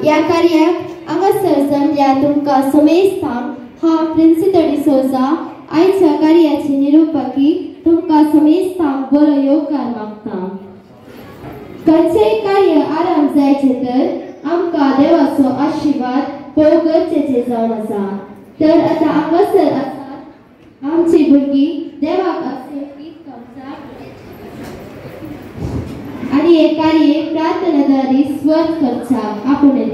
या कार्याक हांगासर जमल्या तुमकां समेस्तांक हांव प्रिन्सिपल डिसोजा आयच्या कार्याची निरूपकी तुमकां समेस्तांक बरो येवकार मागता। खंयचेय कार्य आराम जायचे तर आमकां देवाचो आशिर्वाद पळोवप गरजेचें जावन आसा। तर आतां हांगासर आसात आमची भुरगीं देवाक आनी हे कार्य प्रार्थनादारी स्वर करचा आपुणे।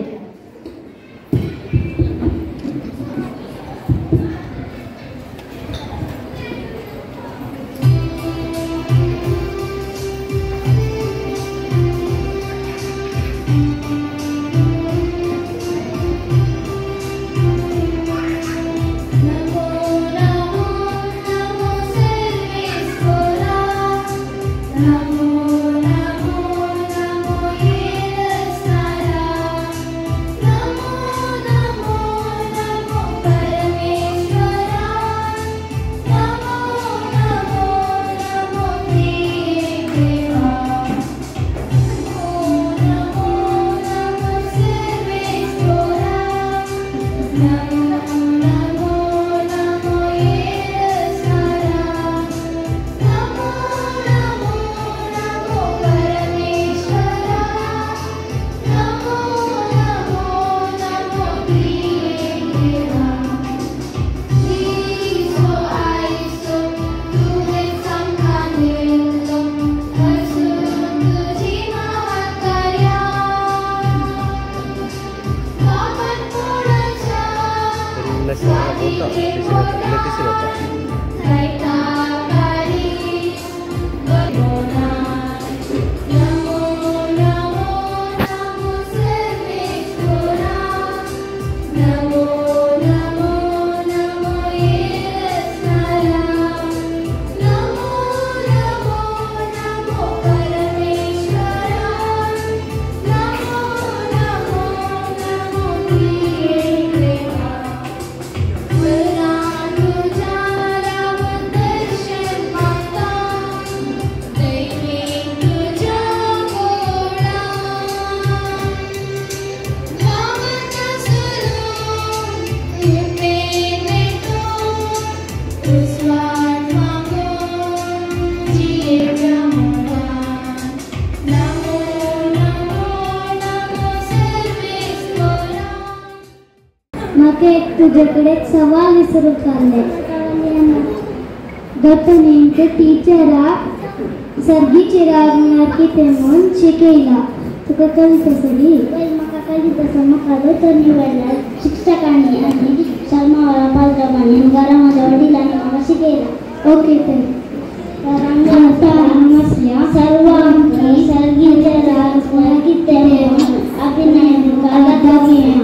तुझ्याकडे सवाल विचारूंक आसले। गतनेंत टिचरा सर्गीचे राग म्हळ्यार कितें म्हूण शिकयला। तुका कळटा सरी? म्हाका कळटा तसो म्हाका दोतोर निवडल्यार शिक्षकांनी आनी शर्मावाला पालकांनी घरा म्हाज्या वडिलांनी म्हाका शिकयला। ओके तर सर्वांकी सर्गीचे राग म्हळ्यार कितें म्हूण अभिनय तुका दाखयना।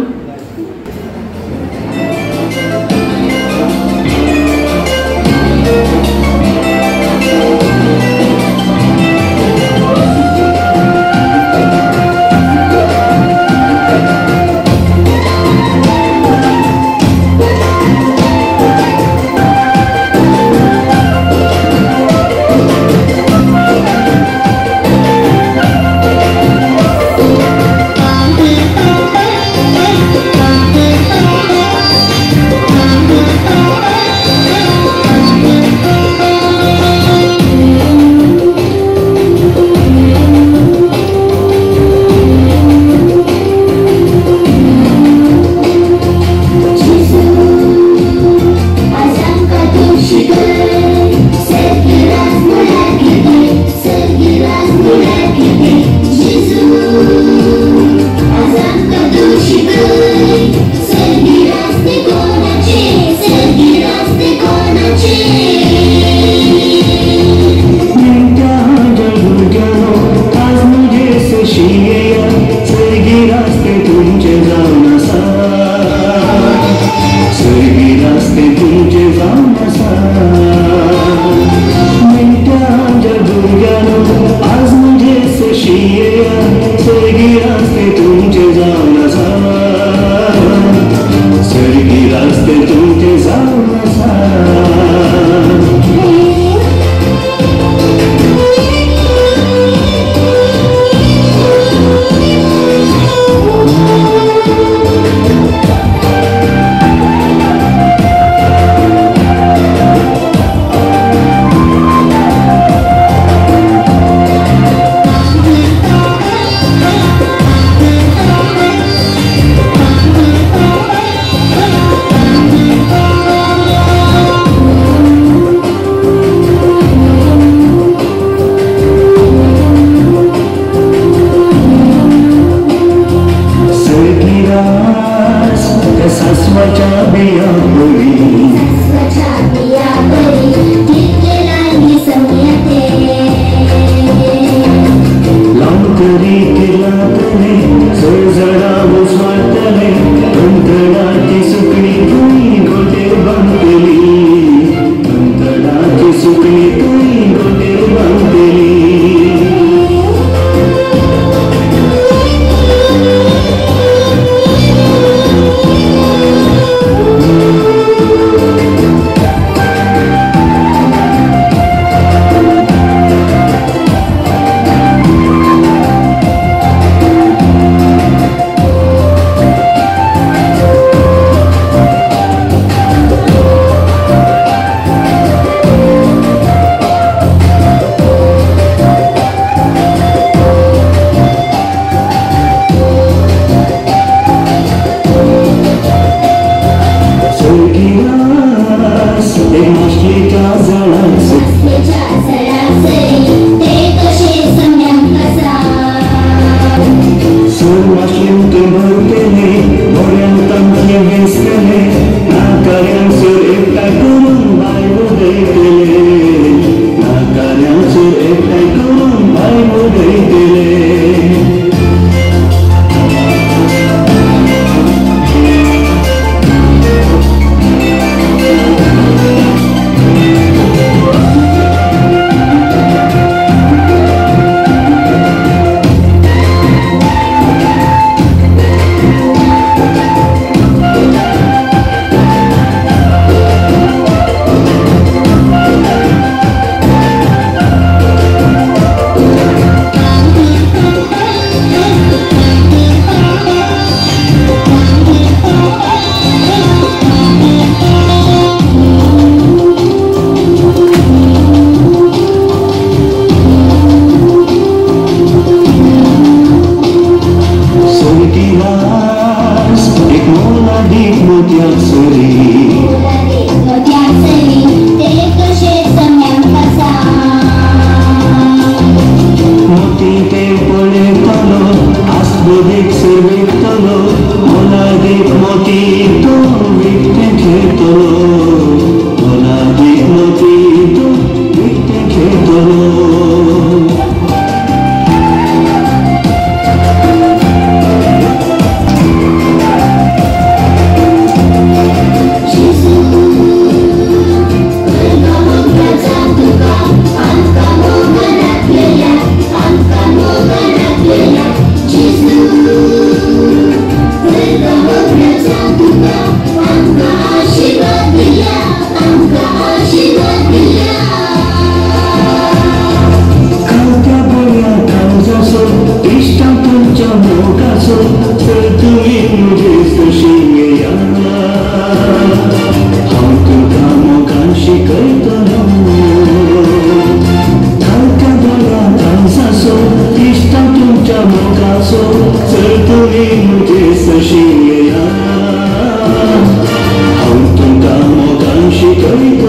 खुशीया हम तुमका मोगांशी करीत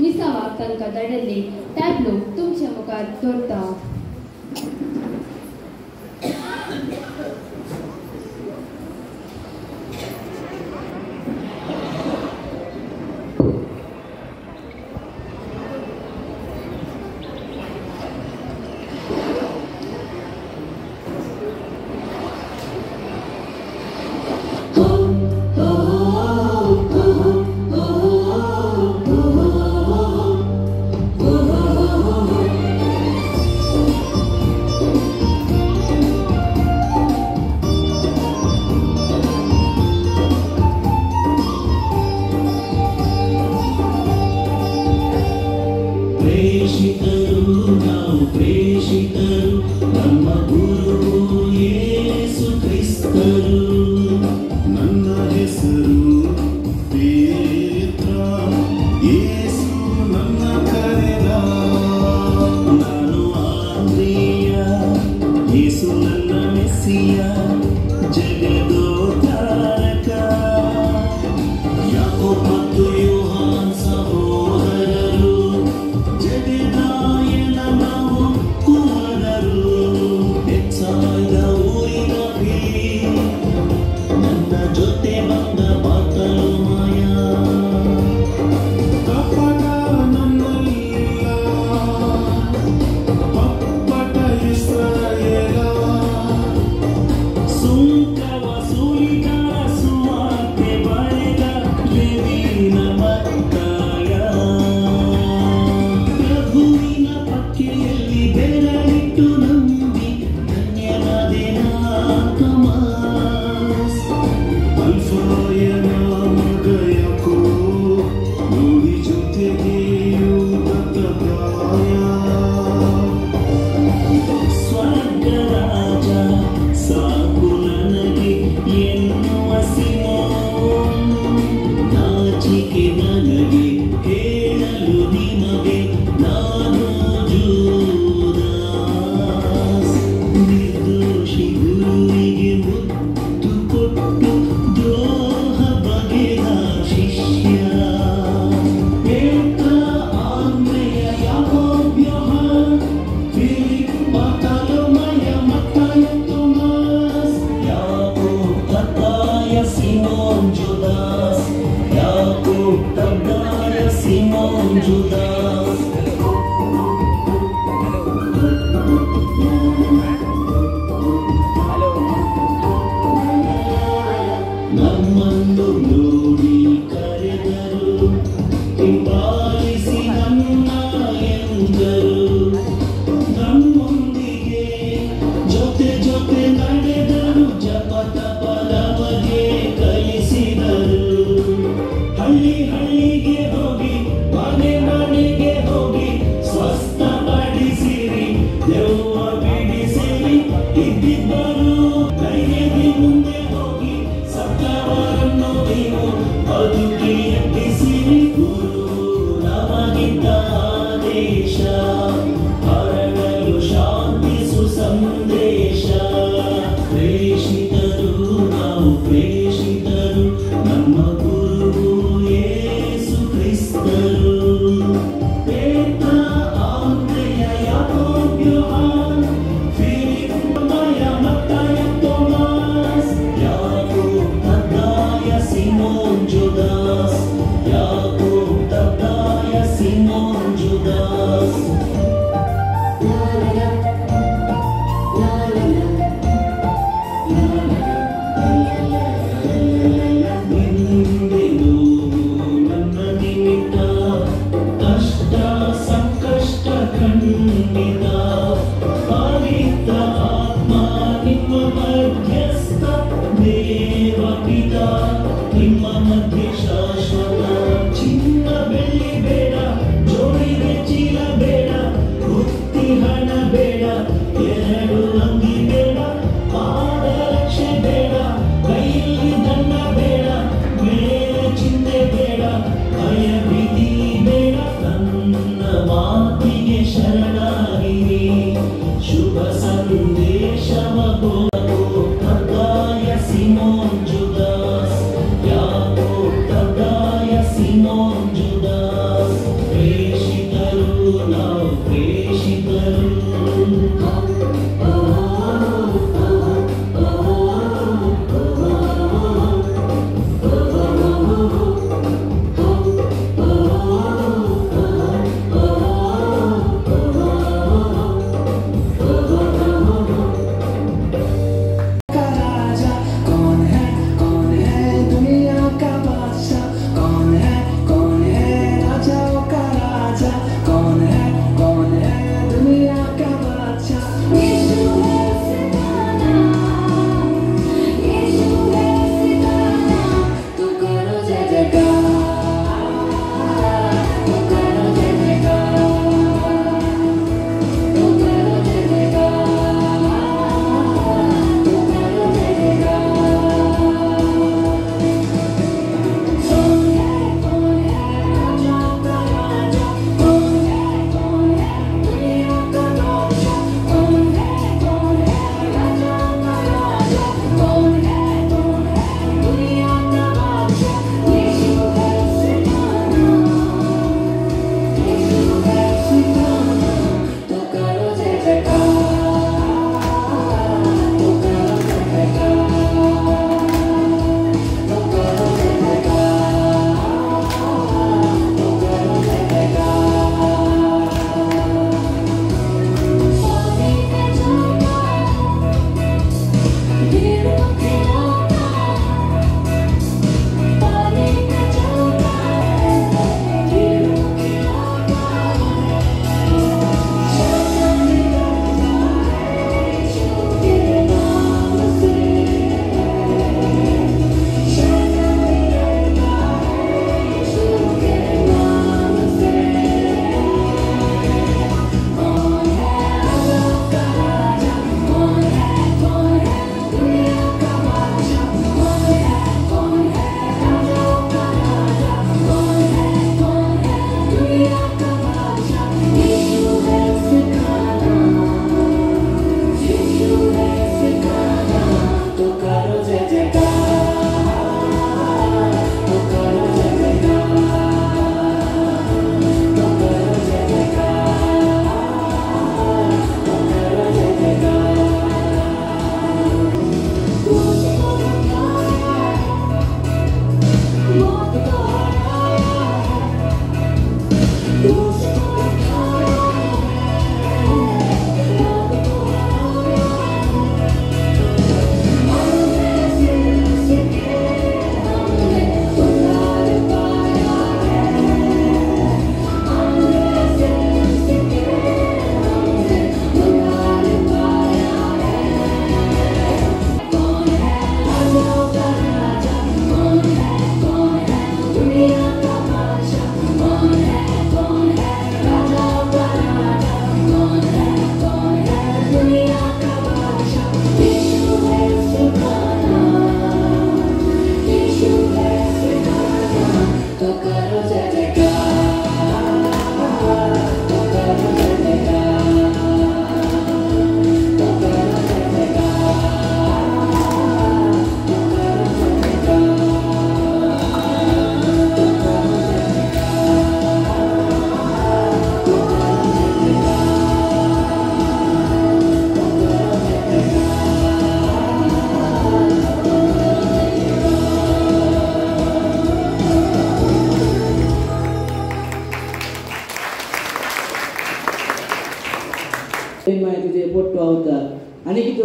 मिसावा तांकां धाडिल्ली टॅब्लो तुमच्या मुखार दवरता. ಹೋದರು ನನ್ನ ಹೆಸರು ಪೇತ್ರ ಯೇಸು ನನ್ನ ಕರೆದ ನಾನು ಆಂದ್ರಿಯ ಯೇಸು ನನ್ನ ಮೆಸ್ಸಿಯ ಜಗದೋದ್ಧಾರಕ ಯಾಕೋಬ ಮತ್ತು ಯೋಹಾನ್ ಸಹೋದರರು ಜೆಬೆದಾಯನ ನಾವು ಕುಮಾರರು ಬೆತ್ಸಾಯಿದ ಊರಿನ ಬಿಳಿ ನನ್ನ ಜೊತೆ ಬಂದ ಬಾತಲೋಮಾಯ ಕಪಟ ನನ್ನಲ್ಲಿಲ್ಲ ಪಪ್ಪಟ ಇಸ್ರಾಯೇಲ ಸುಂಕ ವಸೂಲಿಗಾರ ಸುವಾರ್ತೆ ಬರೆದ ಲೇವಿನ ಮತ್ತಾಯ ಪ್ರಭುವಿನ ಪಕ್ಕೆಯಲ್ಲಿ ಬೆರಳಿಟ್ಟು ನಂಬಿ ಧನ್ಯನಾದೆನ ತಮಾಸ್ ಅಲ್ಫಾಯನ ಮಗ ಯಾಕೋಬ್ ನೋಡಿ ಜೊತೆಗೆ ಯೂದತದಾಯ ಸ್ವರ್ಗರಾಜ ಸಾಕು ನನಗೆ ಎನ್ನುವ ಸಿಮೋನ್ ನಾಚಿಕೆ ನನಗೆ ಹೇಳಲು ನಿಮಗೆ ನಾನು ಜೂದಾಸ್ ನಿರ್ದೋಷಿ ಗುರುವಿಗೆ ಮುತ್ತು ಕೊಟ್ಟು ದ್ರೋಹ ಬಗೆದ ಶಿಷ್ಯ ಪೇತ್ರ ಆಂದ್ರೆಯ ಯಾಕೋಬ್ ಯೋಹಾನ್ ಫಿಲಿಪ್ ಬಾರ್ತಲೋಮಾಯ ಮತ್ತಾಯ ತೋಮಾಸ್ ಯಾಕೋಬ್ ತದ್ದಾಯ ಸಿಮೋನ್ ಜುದಾಸ್ ಯಾಕೋಬ್ ತದ್ದಾಯ ಸಿಮೋನ್ ಜುದಾಸ್ ನಮ್ಮನ್ನು ನೋಡಿ ಕರೆದರು ಹಿಂಬಾಲಿಸಿ ನನ್ನ ಎಂದರು ನಮ್ಮೊಂದಿಗೆ ಜೊತೆ ಜೊತೆ ನಡೆದರು ಜಪತ ನಮಗೆ ಕಲಿಸಿದರು ಹಳ್ಳಿ ಹಳ್ಳಿಗೆ ಹೋಗಿ ಮನೆ ಮನೆ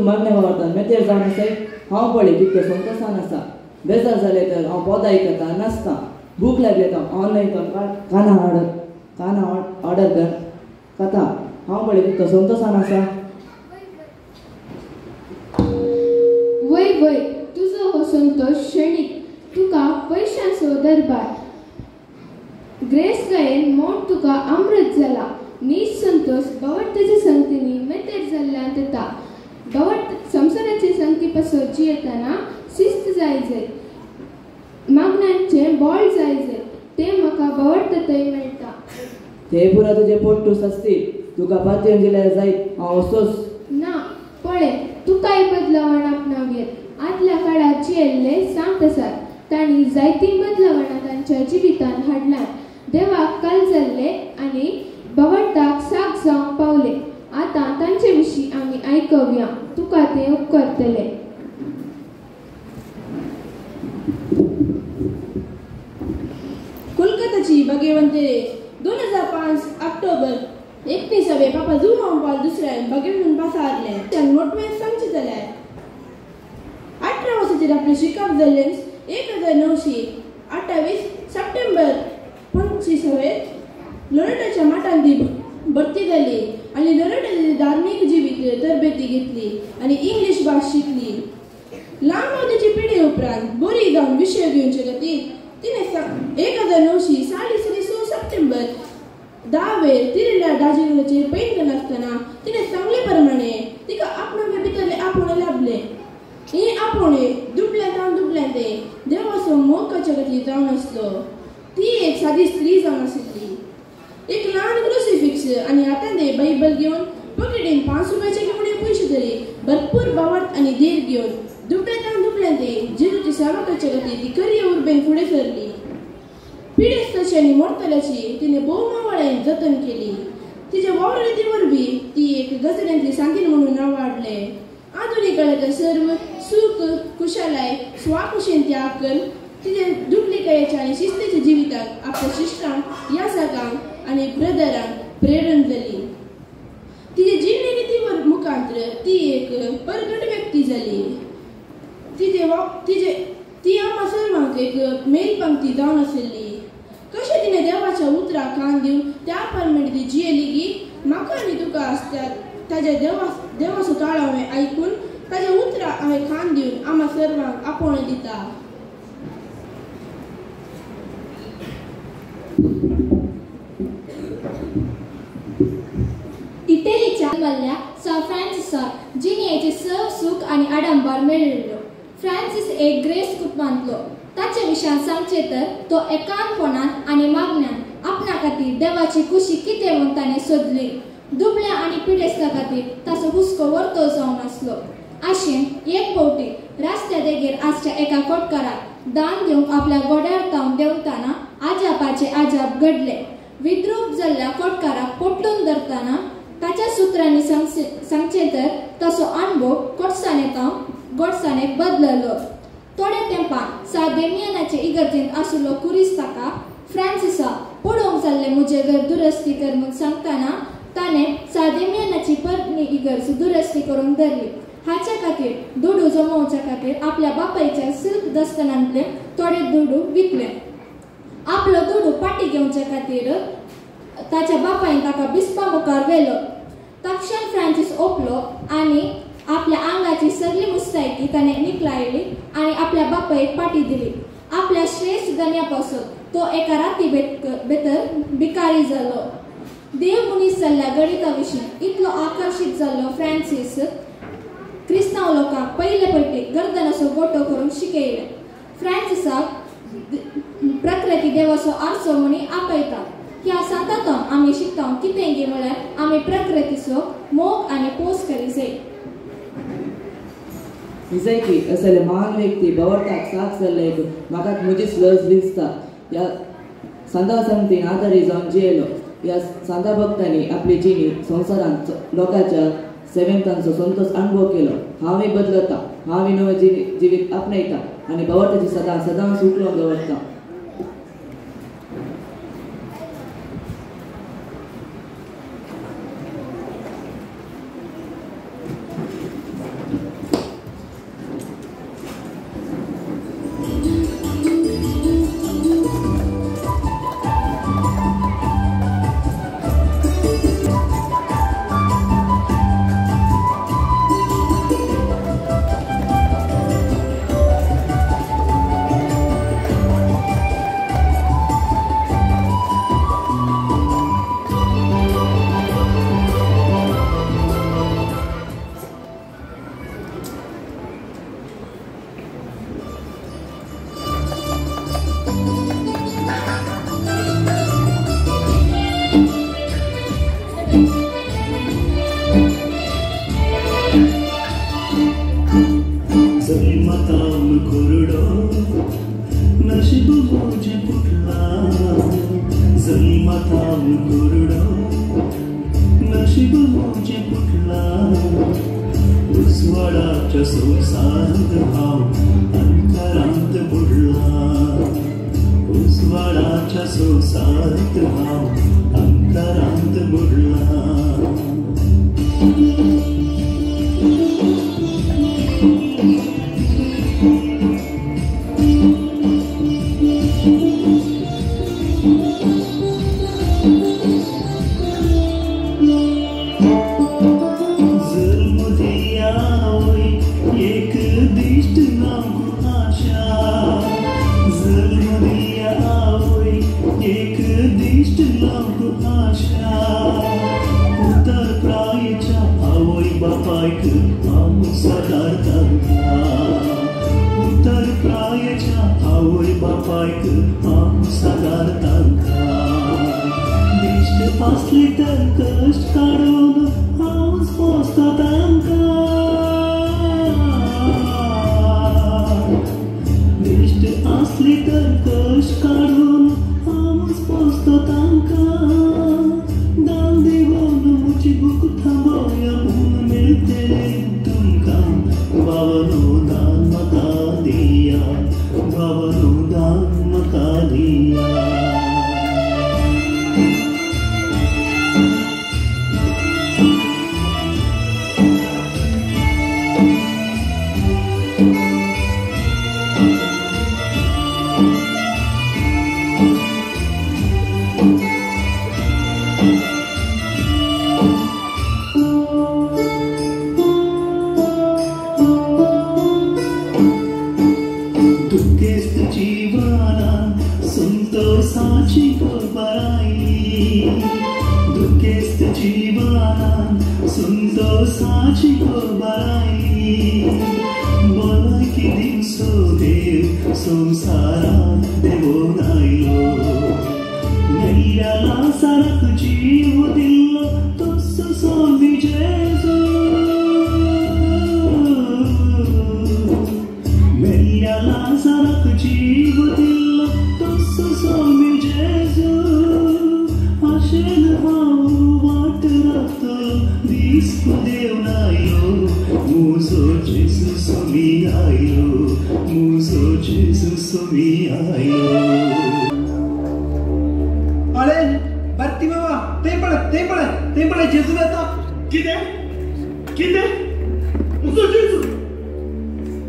मागण्या वावरता मेतेर जावन आसाय हांव पळय कितके संतोशान आसा बेजार जाले तर हांव पोदां आयकता नाचता भूक लागली तर ऑनलायन काना ऑर्डर करता हांव पळय कितको संतोशान आसा वय वय तुजो हो संतोष क्षणीक तुका पयशांचो दरबार ग्रेस गायेन मोड तुका अमृत जाला नीच संतोष बवडताच्या संगतींनी मेतेर जाल्ल्यान येता बवड संसाराचे संगती पासत जियेतना शिस्त जाय मागण्यांचे बॉल जाय ते म्हाका बवडता थंय मेळटा ते पुरा तुजे पोट्टूस आसतील तुका पातयेवन दिल्यार जायत हांव वचोस ना पळय तुकाय बदलावण आपणावेर आदल्या काळात जियेल्ले सांत आसात तांणी जायतीं बदलावणां तांच्या जिवितांत हाडल्यात देवाक काल जाल्ले आनी बवडटाक साक जावंक पावले आतां तांचे विशीं आमी आयकवया तुका ते उपकारतले कोलकाताची भाग्यवंते 2005 ऑक्टोबर 19 पापा जुआंव पॉल दुसऱ्यान भाग्यवंत पासारले त्यान मोठवें सांगचे जाल्यार 18 वर्साचेर आपले शिकाप जाल्ले 1928 सप्टेंबर 25 लोरेटोच्या माटांत ती भरती जाली आनी लोरेटोची धार्मीक जिवीत तरबेती घेतली आनी इंग्लीश भास शिकली ल्हान मदतीची पिढी उपरांत बरी जावन विशय घेवचे खातीर तिणें 1946 सप्टेंबर 10 तिरेल्या दाजिगराचेर पैंगण आसतना तिणें सांगले प्रमाणे तिका आपणाचे भितरले आपोणे लाभले हे आपोणे दुबल्यान ते देवाचो मोग करचे खातीर जावन आसलो ती एक सादी स्त्री जावन आशिल्ली एक ल्हान क्रुसिफिक्स आनी आतां ते बायबल घेवन पॉकेटीन 5 रुपयाचे घेवणे पयशे तरी भरपूर बावट आनी देर घेवन दुबल्यान ते जेजूची सेवा करचे खातीर ती करियर उर्बेन फुडें सरली पिडेस्ताची आनी मोडतल्याची तिणें भोव मावळ्यान जतन केली तिचे वावर रिती वरवीं ती एक गजऱ्यांतली सांतीन म्हणून नांव वाडले आधुनीक काळांतले सर्व सुख खुशालाय स्वाकुशेन त्याग कर तिचे दुबलिकायेच्या आनी शिस्तेच्या जिविताक आपल्या शिश्टांक या सगांक आनी ब्रदरांक प्रेरण जाली तिचे जिणे रिती मुखांतर ती एक परगट व्यक्ती जाली ती आम्हा सर्वांक एक मेलपंक्ती जावन आशिल्ली कशें तिणें देवाच्या उतराक कान दिवन त्या परमेट ती जियेली की म्हाका आनी तुका आसतात ताज्या देवाचो ताळो हांवें आयकून ताज्या उतराक हांवें कान दिवन आम्हा सर्वांक आपोवणें दिता इटलीच्या मल्ल्या सा फ्रांसिसाक जिणेचे सर्व सुख आनी आडंबर मेळिल्लो फ्रांसिस एक ग्रेस कुटुंबांतलो ताचे विशयान सांगचे तर तो एकांतपणान आनी मागण्यान आपणा खातीर देवाची खुशी कितें म्हूण ताणें सोदली दुबळ्या आनी पिडेस्ता खातीर ताचो हुस्को वर्तो जावन आसलो आशेन एक फावटी रस्त्या देगेर आसच्या एका कोटकाराक दान दिवंक आपल्या गोड्यार तावन देंवताना आजापाचे आजाप घडले विद्रूप जाल्ल्या कोटकाराक पोट्टून धरताना ताच्या सुत्रांनी सांगचे तर ताचो अणभव गोडसाणेक बदललो थोड्या तेंपान सा देमियानाचे इगर्जेंत आशिल्लो कुरिस ताका फ्रांसिसा पडोवंक जाल्ले म्हजें घर दुरस्ती कर म्हूण सांगताना ताणें सा देमियानाची परनी इगर्ज दुरस्ती करूंक धरली हाच्या खातीर दुडू जमोवच्या खातीर आपल्या बापायच्या सिल्क दस्तनांतले थोडे दुडू विकले आपलो दुडू पाटी घेवच्या खातीर ताच्या बापायन ताका बिस्पा मुखार व्हेलो तक्षण फ्रांसीस ओपलो आनी आपल्या आंगाची सगळी मुस्तायकी ताणें निकलायली आनी आपल्या बापायक पाटी दिली आपल्या श्रेष्ठ गण्यापासून तो एका राती भितर भिकारी जालो देव मनीस जाल्ल्या गणिता विशीं इतलो आकर्शीत जाल्लो फ्रांसीस क्रिस्तांव लोकांक पयले फावटी गर्दनाचो गोटो करून शिकयले फ्रांसिसाक प्रकृती देवाचो आरसो म्हूण आपयता ह्या सांतांतून आमी शिकता कितें गे म्हळ्यार आमी प्रकृतीचो मोग आनी पोस करी जाय की असले महान व्यक्ती बवडटाक साथ जाल्ले म्हाका म्हजीच लज दिसता ह्या सांता संगतीन आदारी जावन जियेलो ह्या सांता भक्तांनी आपली जिणी संवसारांत लोकांच्या सेवेंत तांचो संतोष अनुभव केलो हांवूय बदलता हांवूय नवें जिवीत आपणयता आनी बवडटाची सदांच उखलून दवरता जल्मतावन कोरडो नशीब मोजे फुटला जल्मतावन कोरडो नशीब मोजे फुटला उजवाडाच्या संसारात हांव अंतरांत बुडला उजवाडाच्या संसारात हांव अंतरांत बुडला उत्तर प्रायच्या आवय बापायक हांव सादार तांकां दिश्ट आसली तर कश्ट काडून हांवच पोसता तांकां दिश्ट आसली तर कश्ट काडून हांवच पोसता तांकां दान दिवून म्हजी भूक थांबोवया म्हूण मेळटलें तुमकां भावनो दान म्हाका दिया भावनो दान म्हाका दिया संतोषाची खबराई भलायकी दिवसो देव संसारात देवून आयलो मेल्ल्या लासाराक जीव दिल्लो तसो स्वामी जेजू मेल्ल्या लासाराक जीव दिल्लो तसो स्वामी जेजू आशेन हांव वाट राखतलो Disco Deu naio, muso Jesus mi aio, muso Jesus mi aio. अरे भरती बाबा ते पळे जेजू येता किते मुसो जेजू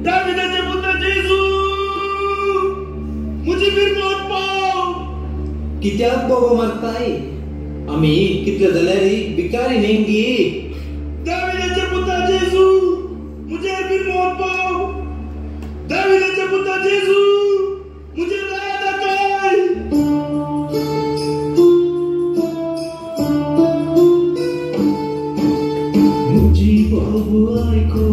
दाविदाचे पुत्र जेजू मुझे फिर मौत पाव कित्याक बाबा मरताय आम्ही कितले जाल्यार भिकारी नेंगी दाविदाचे पुत्र जेजू मुझे फिर मौत पाव दाविदाचे पुत्र जेजू मुझे दया दाखय मुझी बाबू आयको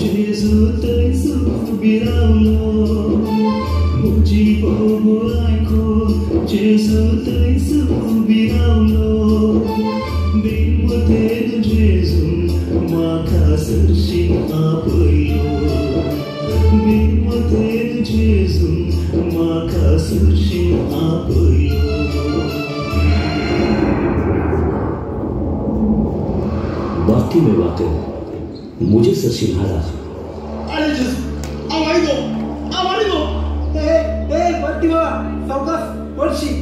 जेजू थंयसर उबी रावलो मुझी बाबू आयको जेजू थंयसर उबी रावलो बिनवतेन जेजून म्हाका सरशीन आपयलो बिनवतेन जेजून म्हाका सरशीन आपयलो बाकी में वाकई मुझे सरशीन हारा अरे जेजू आवारी दो ए भरती बाबा सावकाश पडशी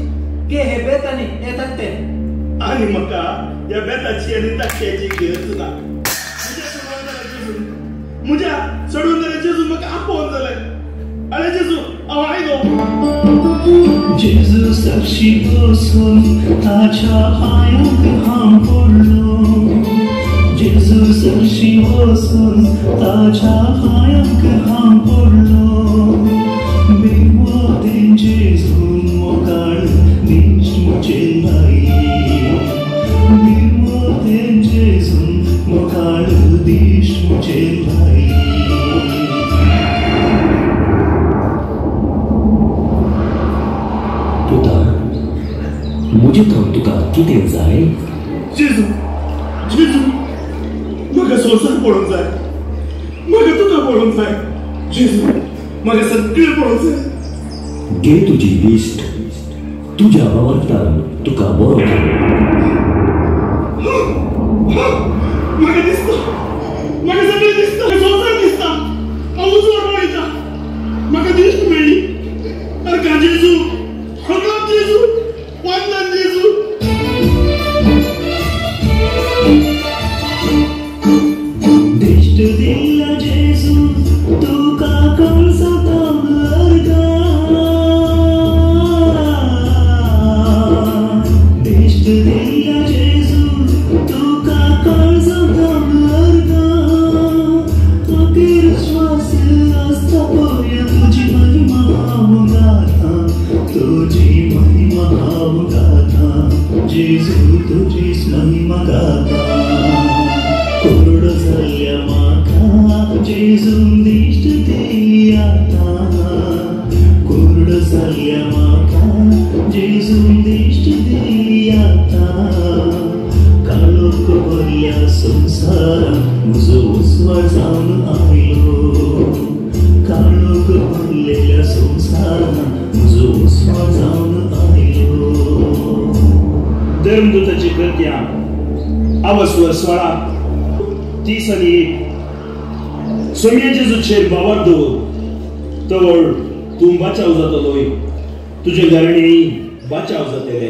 के हे बेतानी येतात ते आणि म्हाका या बेताची आनी ताकयाची गरज ना मुझ्या सोडून जाल्यार जेजू म्हाका आपोवन जालें अरे जेजू आवारी दो जेजू साक्षी बसून ताच्या पांयाक हांव पडलो जेजू साक्षी बसून ताच्या पांयाक हांव पडलो बिनवतेन जेजून मोगाळ दिश्ट मुझे बिनवतेन जेजून मोगाळ दिश्ट मुझे मुझे तो तुका कितें जाय जेजू म्हाका संवसार पळोवंक जाय म्हाका तुका पळोवंक जाय जेजू माझे सगळे पळोवचे घे तुझी लिस्ट तुझ्या वावरतान तुका बरो म्हाका दिसता म्हाका सगळें दिसता संवसार दिसता हांव उजवाड पळयता म्हाका दिश्ट मेळ्ळी अरका जेजू भगवान जेजू वंदन जेजू दिश्ट दिला जेजू तुका कळसता अर्गा दिश्ट दिला जेजू तुका कळसता अर्गा अखेर श्वास असता पर्यंत तुझी महिमा हांव गाता तुझी महिमा हांव गाता जेजू तुझीच महिमा गाता कोरड जाल्ल्या म्हाका जेजून दिश्ट दी आतां कोरड जाल्ल्या म्हाका जेजून दिश्ट दी आतां काळोख भरल्या संवसारांत म्हजो उजवाड जावन आयलो काळोख भरलेल्या संवसारांत म्हजो उजवाड जावन आयलो धर्मदूताची कृत्या अवस्वर 16 30 आणि 1 सोम्या जेजूचेर बावर दवर तवळ तूं बाचाव जातलोय तुजे घराणेय बाचाव जातले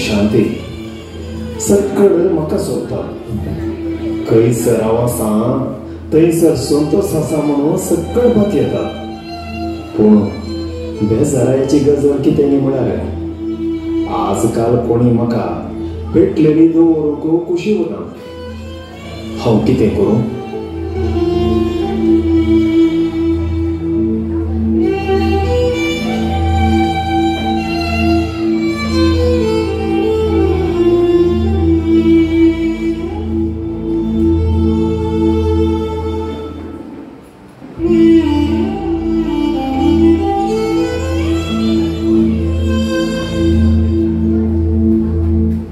शांती सकड म्हाका सोदता खंयसर आवासा थंयसर संतोष आसा म्हणून सकड बात येता पूण बेजाराची गजाल कितें न्ही म्हळ्यार आजकाल कोणी म्हाका भेटलेली दवरूंक कुशी उरना हांव कितें करूं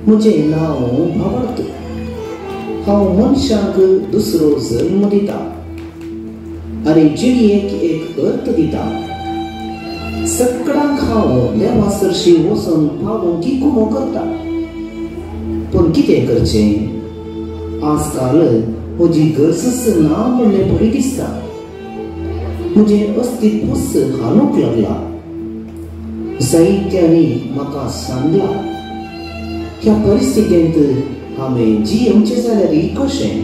मुझे नाव भावार्थ हांव मनशाक दुसरो जल्म दिता आनी जिणेक एक अर्थ दिता सकडांक हांव देवा सरशी वचून पावूंक कुमो करता पूण कितें करचें आजकाल म्हजी गरजच ना म्हणलें बरी दिसता म्हजें अस्तित्वच हालूंक लागला जायत्यांनी म्हाका सांगलां ह्या परिस्थितींत हांवें जियोंचें जाल्यार कशें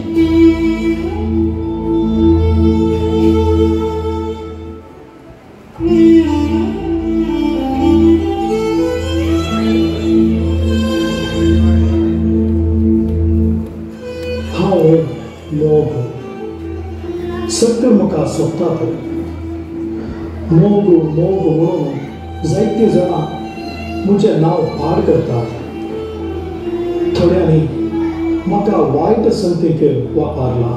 हांव मोग सत्य म्हाका सोदता मोग मोग म्हणून जायते जाणां म्हजें नांव पाड करतात थोड्यांनी म्हाका वायट संगतीक वापरला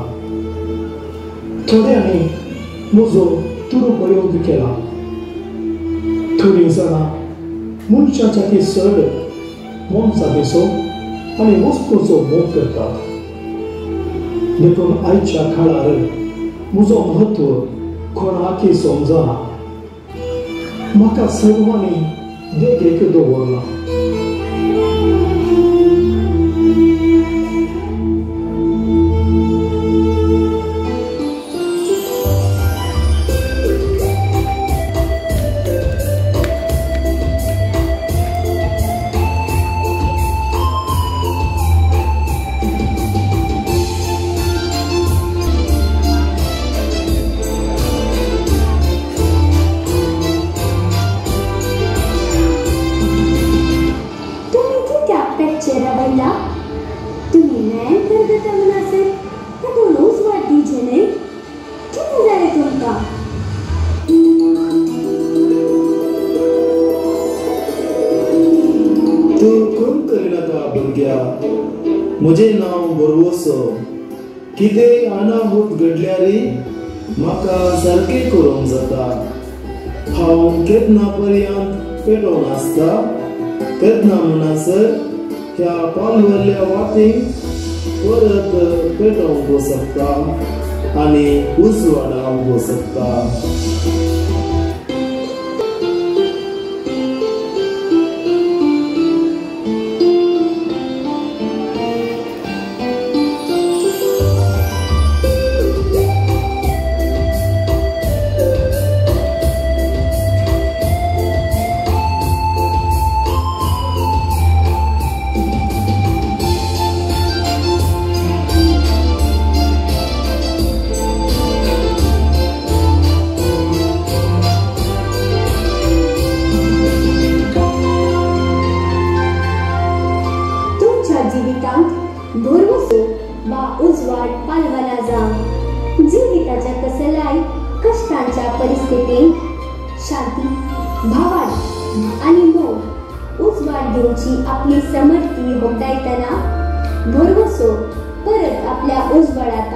थोड्यांनी म्हजो दुरुपयोग केला थोडीं जाणां मनशाच्या चड मनशाचो आनी वस्तूचो मोग करतात देखून आयच्या काळार म्हजो म्हत्व कोणाकय समजना म्हाका सर्वांनी देगेक दवरला कितें अनाहूत घडल्यारय म्हाका सारकें करूंक जाता. हांव केन्ना पर्यंत पेटोवन आसता, केन्ना म्हणसर ह्या पालवल्ल्या वाटेक परत पेटोवंक शकता आनी उजवाडावंक शकता. जीविताच्या कसलाय कष्टांच्या परिस्थितीत शांती, भावार्थ आणि मोग उजवाड घेवची आपली समर्थी होगदायतना भरवसो परत आपल्या उजवाडात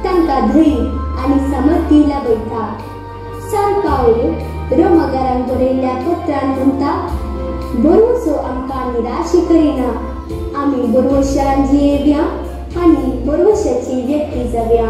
तांकां धैर्य आणि समर्थी लाभयता. सान पावलो रोमकारांक बरयल्ल्या पत्रांत म्हणटा, भरवसो आमकां निराशी करिना. आमी भरवशान जियेव्या आणि भरवशाची व्यक्ती जाव्या.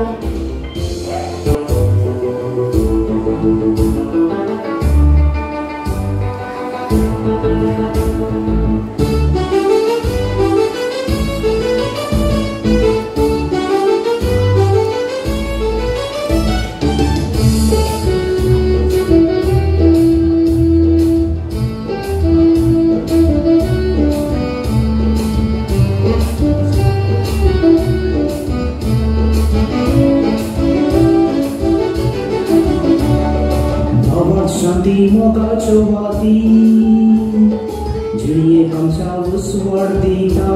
शांती मोगाच्यो वाती जिणयेक आमच्या उसवाड दिता.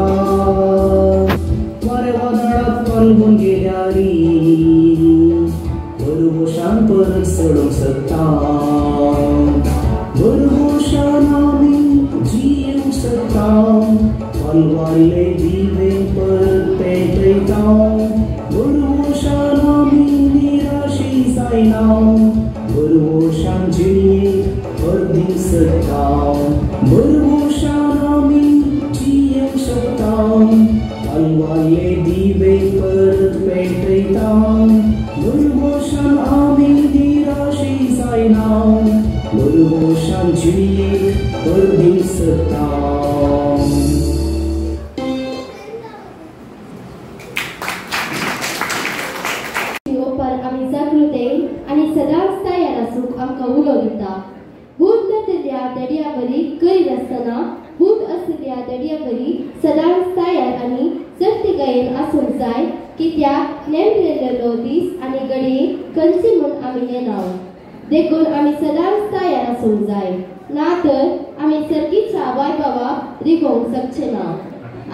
वारे वादळात पालवून गेल्यारी भरवशान परत चडूंक शकता. भरवशान आमी जियूंक शकता. पालवाल्ले दिवे परत पेटयता. भरवशान आमी निराशी जायना. भरवशान जिणयेक अर्दींक शकता. भरवशान आमी जियेंक शकता. पालवाल्ले दिवे परत पेटयता. भरवशान आमी निराशी जायना. भरवशान जिणयेक अर्दींक शकता. आमी जागृतायेन आणि सदांच तयार आसूंक आमकां उलो दिता. बूट नसलेल्या दर्यावरी गैर आसतना बूट आसलेल्या दर्यावरी सदांच तयार आनी सर्तीकायेन आसूंक जाय. कित्याक नेमलेलो दीस आनी घडी खंयची म्हूण आमी नेनाव. देखून आमी सदांच तयार आसूंक जाय, ना तर आमी सर्तीच्या वैभवाक रिगोवंक शकचे ना.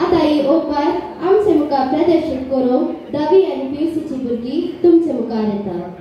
आता ही ओपार आमचे मुखार प्रदर्शित करूंक 10वी आणि PUCची भुरगीं तुमचे मुखार येतात.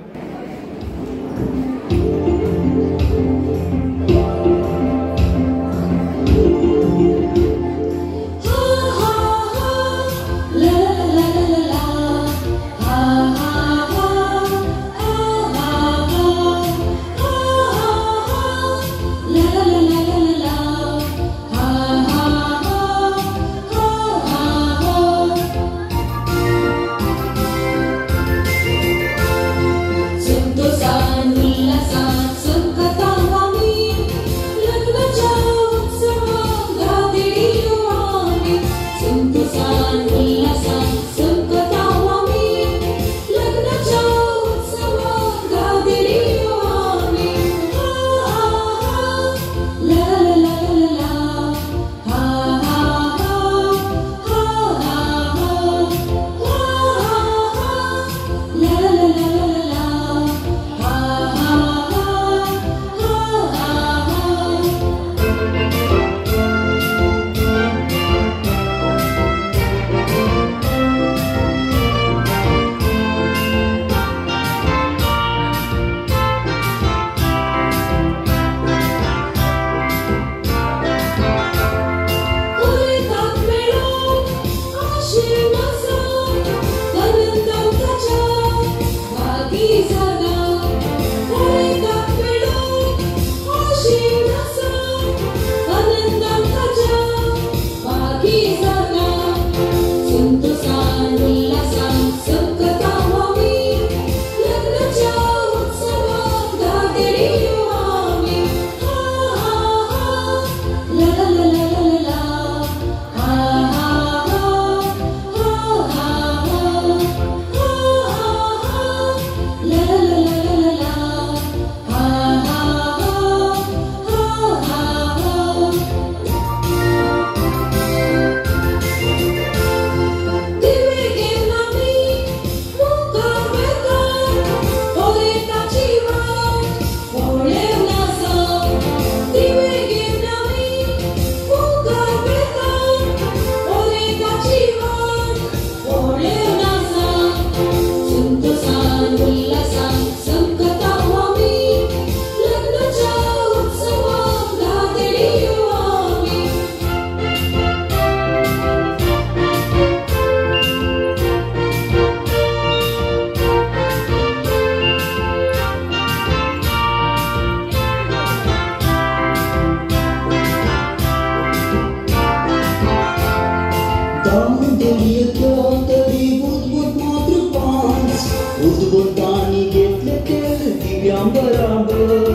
उजवतानी घेतले तेल दिव्यां बराबर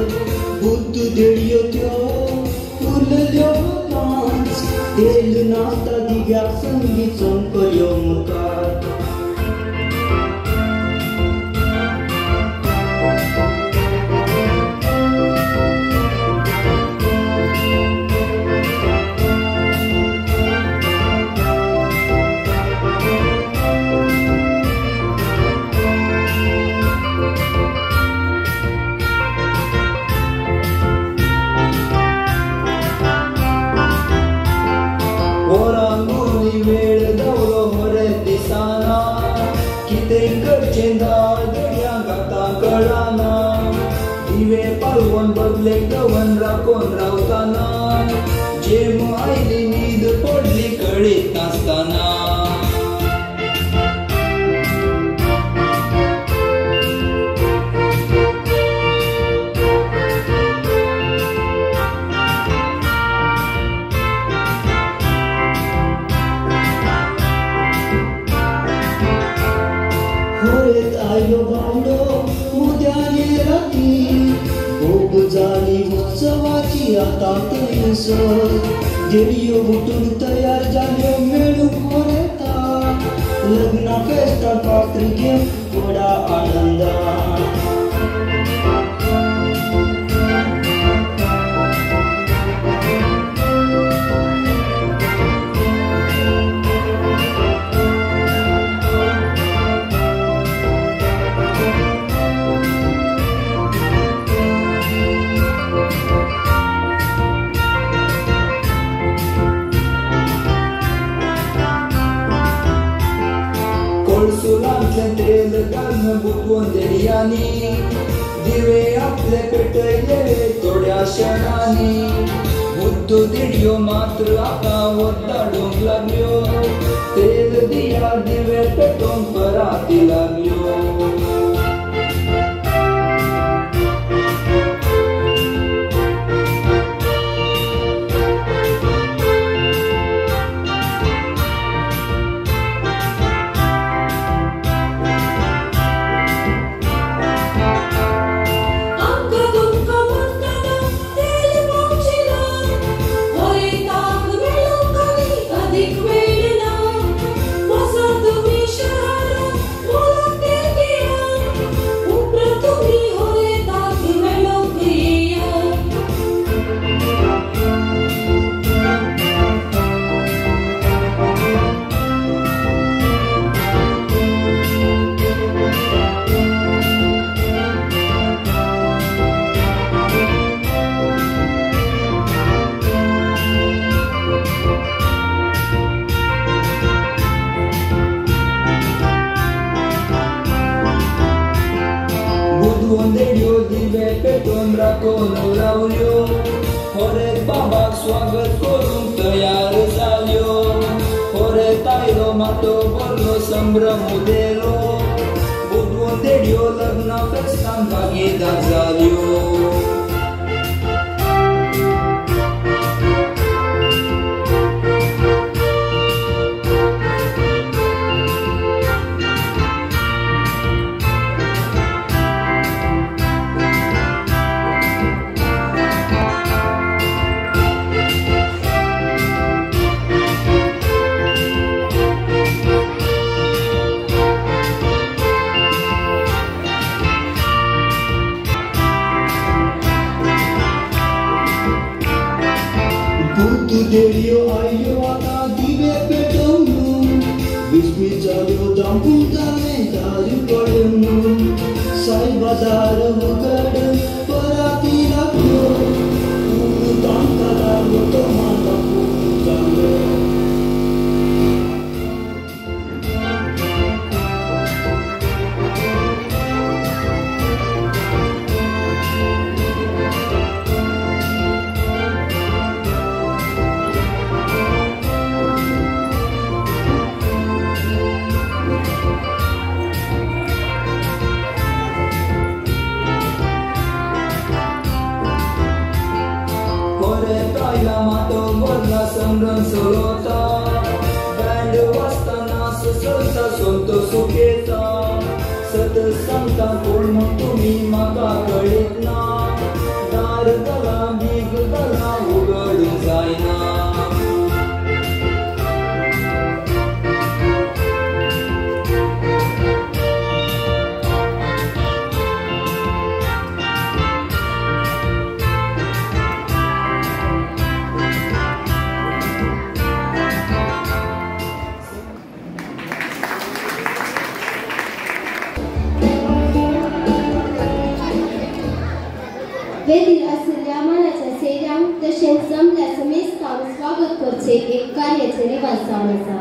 बुद्ध देडयो त्यो उरलेल्यो पांच तेल नाचता दिव्याक संगीत चमकल्यो मुखार पालवण बदले गवन राखून रावताना जेम आयली न्हीद पडली कळीत नासताना होरेत आयलो बावडो उद्याने राती भोग झाली उत्सवाची आता तैसर देडयो उठून तयार जाल्यो मेळूक होरेता लग्ना फेस्ता पात्रिके बडा आनंदा तेल घालून बुकवून देडयांनी दिवे आपले पेटयले थोड्या क्षणांनी बुद्ध देडयो मात्र आका वताडूंक लागल्यो तेल दिया दिवे पेटोवंक पराती लागल्यो होरेत बाबाक स्वागत करूंक तयार जाल्यो होरेत आयलो मातो बरो संभ्रम उदेलो बुदवून देडयो लग्ना फेस्तान भागीदार जाल्यो देडयो आयल्यो आता दिवे पेटवून बिस्मीत जाल्यो जांपून जाले दारू पडून सायबाजार उगड पराती लागल्यो तांकां लागलो तो माता जाल्लो संभ्रम सोलोता बँड वाजताना ससलता सोंतो सुकेता सतत सांगता कोण मग तुम्ही म्हाका कळीत ना दार गला बीग गला उगडूंक जायना वेदीर आशिल्ल्या मानाच्या सेऱ्यांक तशेंच जमल्या समेस्तांक स्वागत करचे एक कार्याचे रिवाज जावन आसा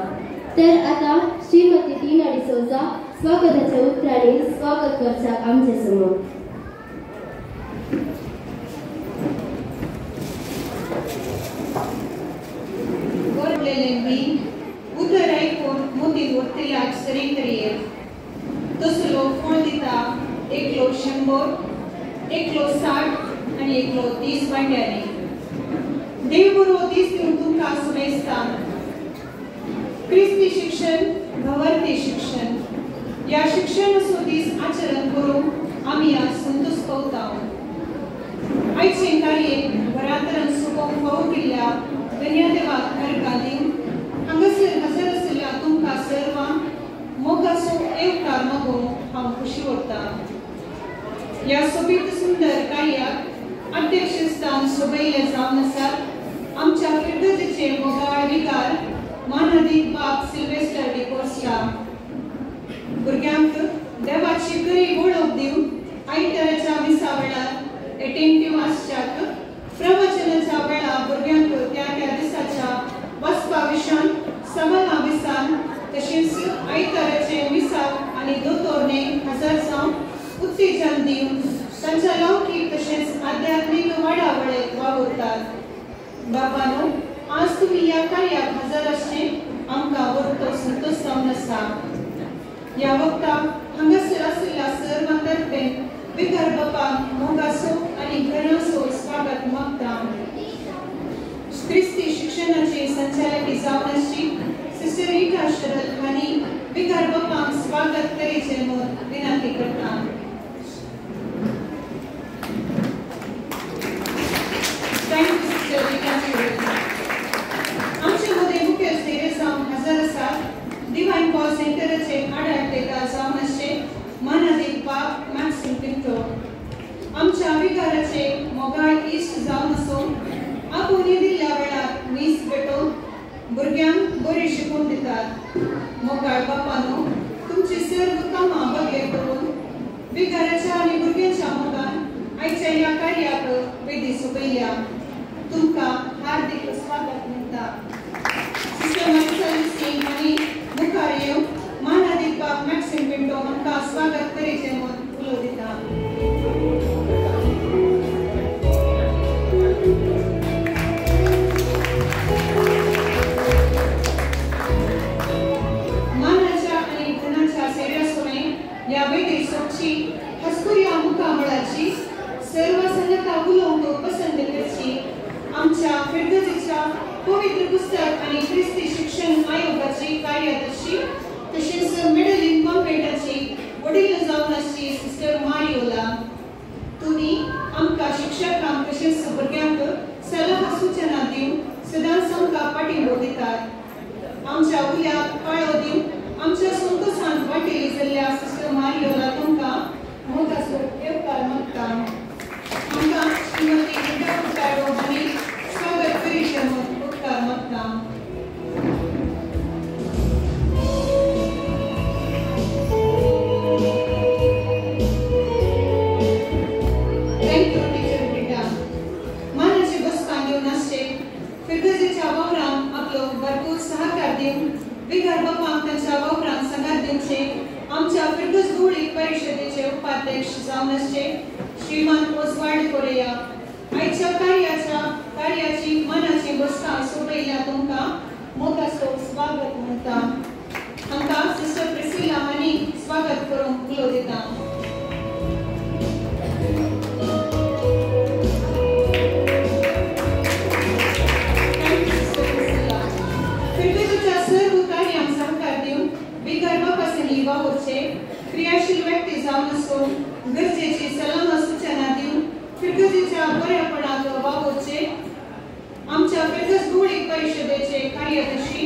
तर आता श्रीमती टीना डिसोजा स्वागताच्या उतरांनी स्वागत करच्याक आमचे समोर उतर आयकून मोदीन वरतल्याक सरी करियेत तसलो फळ दिता एकलो 100 एकलो 60 आणि एकलो 30 वांट्यांनी देव बरो दीस दिवन तुमकां सुमेस्ता क्रिस्ती शिक्षण भवर्ती शिक्षण या शिक्षणाचो दीस आचरण करूंक आमी आज संतोष पावता आयचे कार्ये बरातरान सुकोवंक फावो केल्ल्या धन्यदेवाक हरका दिवन हांगासर हजर आशिल्ल्या तुमकां सर्वांक मोगाचो येवकार मागूंक हांव खुशी उरतां या सोबीत सुंदर कार्याक अध्यक्षस्थान सोबयले जावन आसात आमच्या फिरगजेचे मोगाळ विकार मानादीक बाब सिल्वेस्टर डिकोस्टा भुरग्यांक देवाची बरी वळख दिवन आयताराच्या मिसा वेळार एटेंटिव्ह आसच्याक प्रवचनाच्या वेळार भुरग्यांक त्या त्या दिसाच्या वचपा विशान समाना विसान तशेंच आयताराचे मिसाक आनी दोतोरणे हजर जावन उत्तेजन दिवन तांच्या लौकीक तशेंच आध्यात्मीक वाडावळेक वावुरतात बाबानो आज तुम्ही या कार्याक हजर आसचें आमकां वरतो संतोश जावन आसा या वक्ताक हांगासर आशिल्ल्या सर्वांतर्फे विकार बापाक मोगाचो आनी घराचो स्वागत मागता क्रिस्ती शिक्षणाची संचालकी जावन आसची सिस्टर रीटा शरद हांणी विकार बापाक स्वागत करीचे म्हूण विनंती करता आमचे मध्ये मुख्य सेवे जावन हजर आसात डिवायन कॉल सेंटराचे आडायतेकार जावन आसचे मानादीक बाब मॅक्सिम पिंटो आमच्या विकाराचे मोगाळ इश्ट जावन आसूं आपूण दिल्ल्या वेळार मीस पेटोवन भुरग्यांक बरी शिकून दितात मोगाळ बापानो तुमची सर्व कामां बगले करून विकाराच्या आनी भुरग्यांच्या मोगान आयच्या ह्या कार्याक वेदी सोबयल्या तुमकां हार्दिक स्वागत म्हणटा सिस्टर मार्सेल सिंग हांणी मुखार येवन मानादीक बाब मॅक्सिम पिंटो आमकां स्वागत करीचें म्हूण उलो दिता मानाच्या आनी धनाच्या सेऱ्यासोबत या वेदी सोबची हस्कुर्या मुखामळाची सर्व संगता उलोवंक पसंत करची आमच्या फिरगजेच्या पवित्र पुस्तक आणि ख्रिस्ती शिक्षण आयोगाची कार्यदर्शी तशेंच मिडल इन कॉम्पेटाची वडील जावन आसची सिस्टर मारियोला तुमी आमकां शिक्षकांक तशेंच भुरग्यांक सल्ला सूचना दिवन सदांच आमकां पाठिंबो दितात आमच्या उल्याक पाळो दिवन आमच्या संतोशांत वाटेली जाल्ल्या सिस्टर मारियोला तुमकां मोगाचो येवकार मागता आमकां श्रीमती विद्या कुटारो हांणी स्वागत करीचें म्हूण उपकार मागता थँक्यू टीचर ब्रिटा मानाची बसपां घेवन आसचे फिरगजेच्या वावरांक आपलो भरपूर सहकार दिवन विकार बापांक तांच्या वावरांक सांगात दिवचे आमच्या फिरगज भौळीक परिशदेचे उपाध्यक्ष जावन आसचे श्रीमान ओसवाड कोरेया आयच्या कार्याची मनाची बसका सोबयल्या तुमकां मोगाचो स्वागत म्हणटा आमकां सिस्टर प्रिसिला हांणी स्वागत करूंक उलो दिता फिरगजेच्या सर्व कार्यांक सहकार दिवन विकार बापासनी वावुरचे क्रियाशील व्यक्ती जावन आसून गरजेची सल्ला सूचना दिवन फिरगतीच्या बऱ्यापणाक वावरचे आमच्या फिरगत भौगोलिक परिषदेचे कार्यदर्शी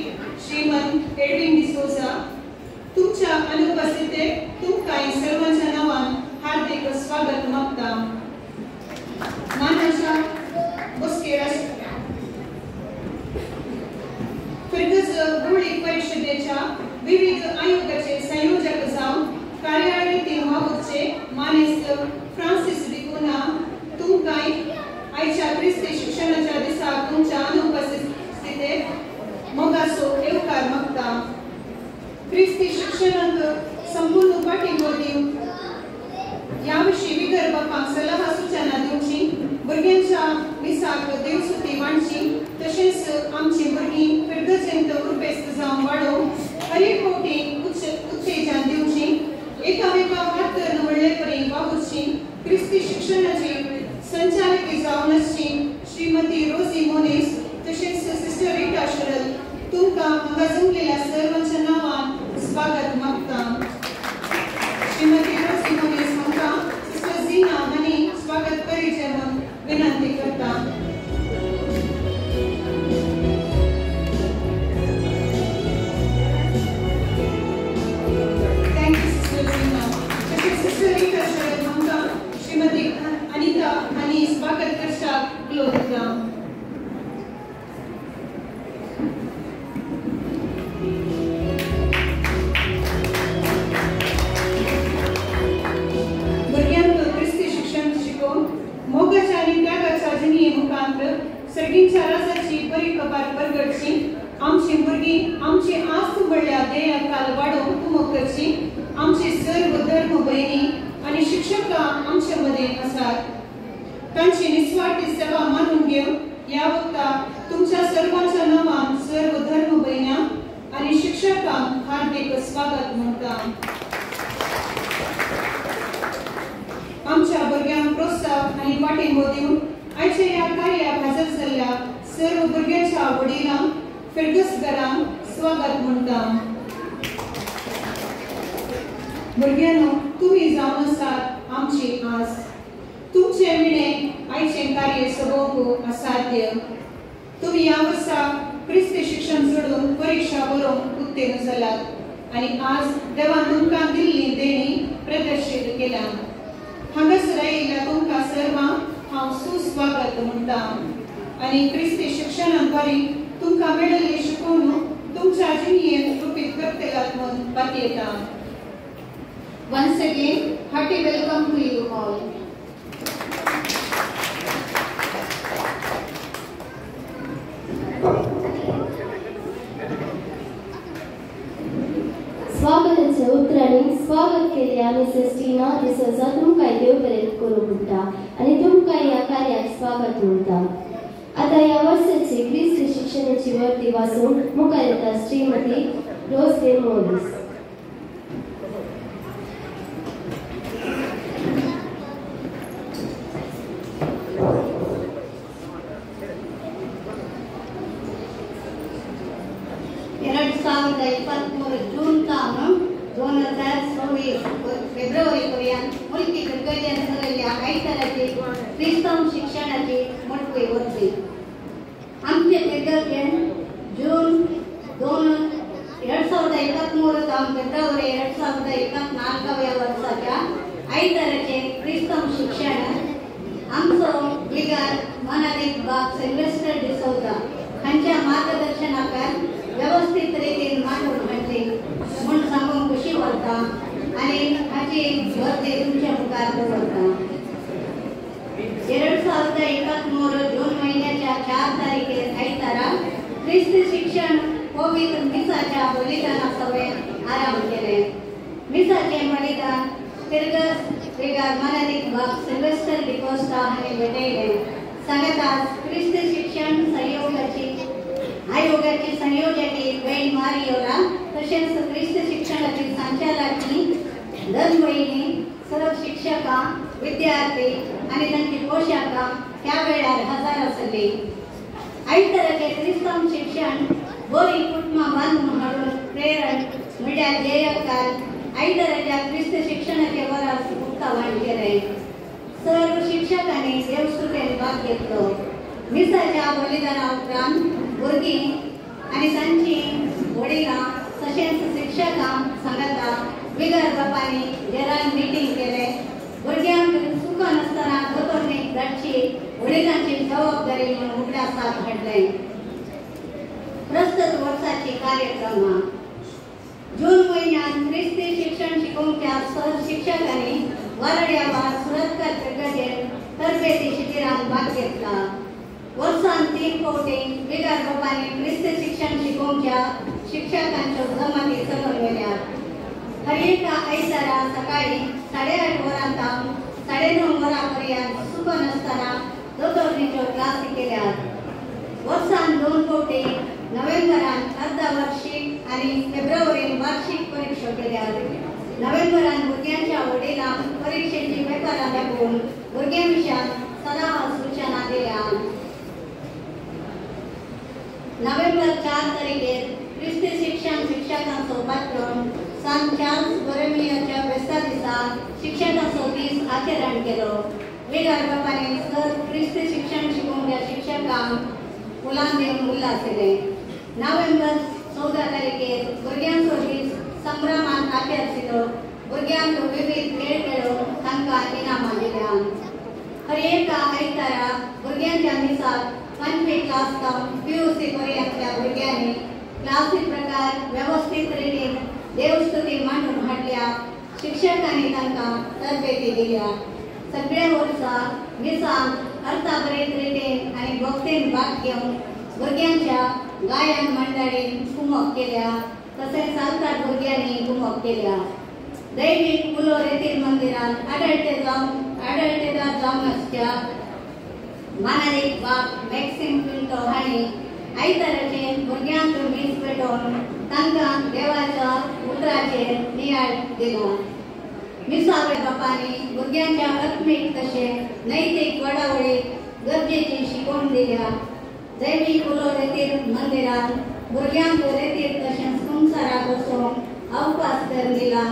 श्रीमंत एडविन डिसोजा तुमच्या अनुपस्थितीत तुमकां सर्वांच्या नावान हार्दिक स्वागत मागता. मानाच्या बसकेर फिरगत भौगोलिक परिषदेच्या विविध आयोगाचे संयोजक जावन कार्यालयातील वावरचे मानेस्त फ्रांसिस डिकोना तुमकां आयच्या क्रिस्ती शिक्षणाच्या दिसाक तुमच्या अनुपस्थितीत मोगाचो येवकार मागता. क्रिस्ती शिक्षणाक संपूर्ण पाठिंबो दिवन ह्या विशीं विगर बापांक सल्ला सूचना दिवची, भुरग्यांच्या मिसाक देवसुती मांडची, तशेंच आमची भुरगीं फिरगतेंत उर्बेस्त जावन वाडोवंक हर एक फावटी उत्तेजन दिवची, एकामेकाक हात धरून व्हडलेपणी वावरची, क्रिस्ती शिक्षणाची संचालकी जावन आसची श्रीमती रोजी मोनेस तशेंच सिस्टर रिटा शरद तुमकां हांगा जमलेल्या सर्वांच्या नावान स्वागत मागता. श्रीमती रोजी मोनेस हांकां सिस्टर झीना हांणी स्वागत करीचे म्हूण विनंती करता. Thank you sister Zeena. तशेंच सिस्टर रिटा शरद हांकां श्रीमती अनिता हांणी स्वागत करशाक उलो दिता. मोगाच्या आणि त्यागाच्या जिणये मुखांतर सर्गींच्या राजाची बरी खबर परगडची, आमची भुरगीं आमची आस्त म्हणल्या ध्येयाकाल वाडोवंक कुमक करची, आमची सर्व धर्म भयणी आनी शिक्षकां आमचे मदें आसात. तांची निस्वार्थी सेवा मानून घेवन ह्या वक्ताक तुमच्या सर्वांच्या नांवान सर्व धर्म भयणां आनी शिक्षकांक हार्दिक स्वागत म्हणटा. आमच्या भुरग्यांक प्रोत्साहन आनी पाठिंबो दिवन आयच्या ह्या कार्याक हजर जाल्ल्या सर्व भुरग्यांच्या वडिलांक फिरगसगरांक स्वागत म्हणटा. भुरग्यांनो, तुमी जावन आसात आमची आस. तुमचे विणे आयचे कार्य सगोवंक असाध्य. तुमी ह्या वर्सा क्रिस्ती शिक्षण सोडून परीक्षा बरोवंक उत्तीर्ण जालात आनी आज देवान तुमकां दिल्ली देणी प्रदर्शीत केल्या. हांगासर आयिल्ल्या तुमकां सर्वांक हांव सुस्वागत म्हणटा आनी क्रिस्ती शिक्षणाद्वारे तुमकां मेळिल्ली शिकवणूक तुमच्या जिणयेंत रुपीत करतल्यात म्हूण पातयेता. Once again, hearty welcome to you all. स्वागताचे उतरांनी स्वागत केल्या मिसेस टीना डिसोजा तुमकां देव बरें करूं म्हणटा आनी तुमकां ह्या कार्याक स्वागत म्हणटा. आतां ह्या वर्साची क्रिस्ती शिक्षणाची वर्दी वाचून मुखार येता श्रीमती रोझे मोनिस. जून तावन 2024 फेब्रुवारी पर्यंत मुलकी फिरगतेन सगळ्या आयताराची क्रिस्तांव शिक्षणाची मोठी वर्दी. आमचे फिरगतेन जून 2023 तावन फेब्रुवारी 2024 वर्साच्या आयताराचे क्रिस्तांव शिक्षण आमचो विगार मनालीक बाग सिल्वेस्टर डिसोजा हांच्या मार्गदर्शनाखाल व्यवस्थित रितीन मांडून हाडली म्हूण सांगूंक खुशी वाटता आनी हाची वर्दी तुमच्या मुखार दवरता. 2021 जून महिन्याच्या 4 तारखेर आयतारा क्रिस्ती शिक्षण पवित्र मिसाच्या बलिदाना सभेत आरंभ केले. मिसाचे बलिदान फिरगस विगार मनालीक बाग सिल्वेस्टर डिकोस्टा हांणी भेटयले. सांगतात क्रिस्ती शिक्षण आयोगाची संयोजकी वैन मारियोला तशेंच क्रिस्ती शिक्षणाची संचालकी दन वहिनी सर्व शिक्षकां विद्यार्थी आनी तांची पोशाखां ह्या वेळार हजर आसली. आयताराचे क्रिस्तांव शिक्षण बरी कुटुंबां बांदून हाडून प्रेरण म्हणल्यार ध्येयकाल आयताराच्या क्रिस्ती शिक्षणाचे वरां शिक्षकांनी देवस्तुतेन भाग घेतलो. मिसाच्या बलिदाना उपरांत भुरगीं आनी तांची वडिलां तशेंच शिक्षकां सांगाता बिगर बापांनी घरान मिटींग केलें. भुरग्यांक सुख नासतना दोतोरनीक धाडची वडिलांची जबाबदारी म्हणून उगडासाक हाडलें. प्रस्तुत वर्साची कार्यक्रमा जून म्हयन्यांत क्रिस्ती शिक्षण शिकोवच्या सर शिक्षकांनी वारड्यावार सुरतकार ब्रिगेडीर तरबेती शिबिरांत भाग घेतला. वर्सान 3 फावटी बिगर बापांनी क्रिस्ती शिक्षण शिकोवच्या शिक्षकांच्यो जमाती चलयल्यात. हर एका आयतारा सकाळी 8:30 वरांतावन 9:30 वरांपर्यंत सुख नासतना दोतोरनीच्यो क्लासी केल्यात. वर्सान 2 फावटी नोव्हेंबरांत अर्धवार्षिक आनी फेब्रुवारींत वार्षिक परीक्षा केल्यात. नोव्हेंबरांत भुरग्यांच्या वडिलांक परीक्षेची पेपरां दाखोवन भुरग्यां विशयान सराव सूचना दिल्यात. नोव्हेंबर 4 तारखेर क्रिस्ती शिक्षण शिक्षकांचो पात्रण सांत चार्ल्स बोरोमियोच्या बेस्ता दिसा शिक्षकांचो दीस आचरण केलो. बिगर बापांनी सर क्रिस्ती शिक्षण शिकोवच्या शिक्षकांक फुलां दिवन उल्हासिलें. नोव्हेंबर 14 तारखेर भुरग्यांचो दीस संभ्रमान आचरसिलो. भुरग्यांक विविध खेळ खेळोवन तांकां इनामां दिल्यात. हर एका आयतारा भुरग्यांच्या मिसाक 5वी क्लास सावन PUC पर्यंतल्या भुरग्यांनी क्लासी प्रकार व्यवस्थीत रितीन देवस्तुती मांडून हाडल्या. शिक्षकांनी तांकां तरबेती दिल्या. सगळे वर्सा मिसांक अर्थाभरीत रितीन आनी भक्तीन भाग घेवन भुरग्यांच्या गायन मंडळीन कुमक केल्या. तशेंच सावकार भुरग्यांनी कुमक केल्या. दैवीक उलो रेतीर मंदिरांत आडळतेदार जावन आसच्या मानारीक बाब मॅक्सिम पिंटो हांणी आयताराचेर भुरग्यांचो मीस पेटोवन तांकां देवाच्या उतराचेर नियाळ दिलो. मिसाच्या बापांनी भुरग्यांच्या आत्मीक तशेंच नैतीक वडावळीक गरजेची शिकवण दिल्या. दैवीक उलो रेतीर मंदिरांत भुरग्यांक रेतीर तशेंच तुमसाराक वचोवंक अवकाश कर दिला.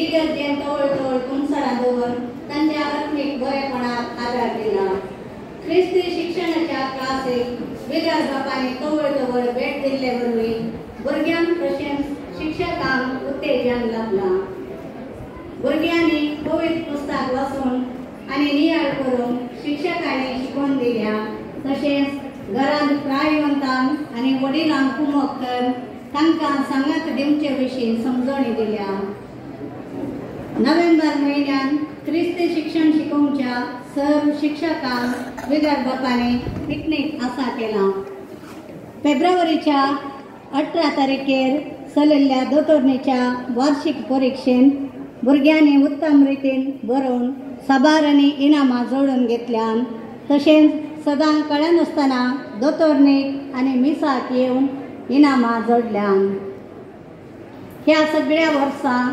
इगर्जेन तवळ तुमसारां दवरून तांच्या आत्मीक बरेपणाक आदार दिला. क्रिस्ती शिक्षणाच्या क्लासीक बिगर बापांनी तवळ भेट दिल्ले वरवीं भुरग्यांक तशेंच शिक्षकांक उत्तेजन लाभलां. भुरग्यांनी पवित्र पुस्तक वाचून आनी नियाळ करून शिक्षकांनी शिकवण दिल्या. तशेंच घरांत प्रायवंतांक आनी वडिलांक कुमक कर तांकां सांगात दिवचे विशीं समजणी दिल्या. नोव्हेंबर म्हयन्यांत क्रिस्ती शिक्षण शिकोवच्या सर शिक्षकांक बिगर बापांनी पिकनीक आसा केला. फेब्रुवारीच्या 18 तारखेर चलिल्ल्या दोतोरनीच्या वार्षिक परीक्षेंत भुरग्यांनी उत्तम रितीन बरोवन साबार आनी इनामां जोडून घेतल्यान. तशेंच सदां कळनासतना दोतोरनीक आनी मिसाक येवन इनामां जोडल्यान. ह्या सगळ्या वर्सां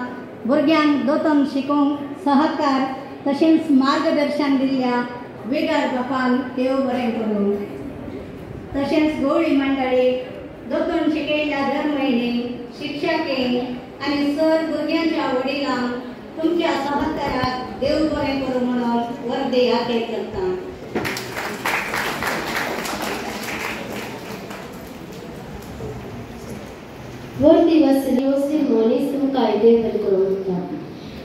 भुरग्यांक दोतोन शिकोवंक सहकार तशेंच मार्गदर्शन दिल्ल्या बिगर बापांक देव बरें करूं. तशेंच गवळी मंडळीक दोतोन शिकयल्या दर म्हयने शिक्षकेक आनी सर भुरग्यांच्या वडिलांक तुमच्या सहकाराक देव बरें करूं म्हणून वर्दे आखेर करता. वर दिवस मनीस तुमकां देव बरें करूं म्हणटा.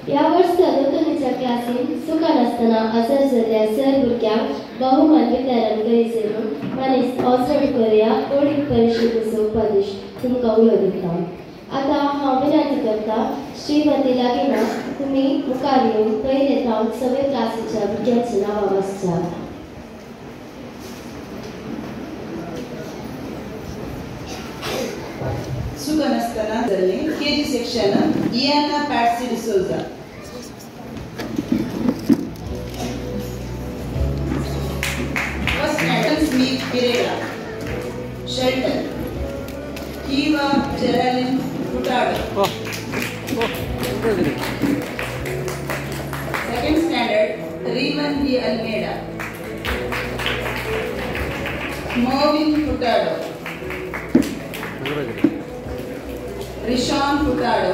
ह्या वर्सा दोतोनीच्या क्लासीन सुखा नासतना हजर जाल्ल्या सर भुरग्यांक बहुमान वितरण करीत मनीस ऑझड करया कोडीक परिशदेचो उपदेश तुमकां उलो दिता. आतां हांव विनंती करता श्रीमती लागीना तुमी मुखार येवन पयले जावन सगळे क्लासीच्या भुरग्यांची नांवां वाचच्या. सुखा नासतना जाल्ली KG सेक्शन इयाना Patsy D'Souza. Smith Pereira, Shelton, Kiva Geraldine Furtado. Second standard, Rivan D. Almeida, Movin Furtado, Rishan Furtado,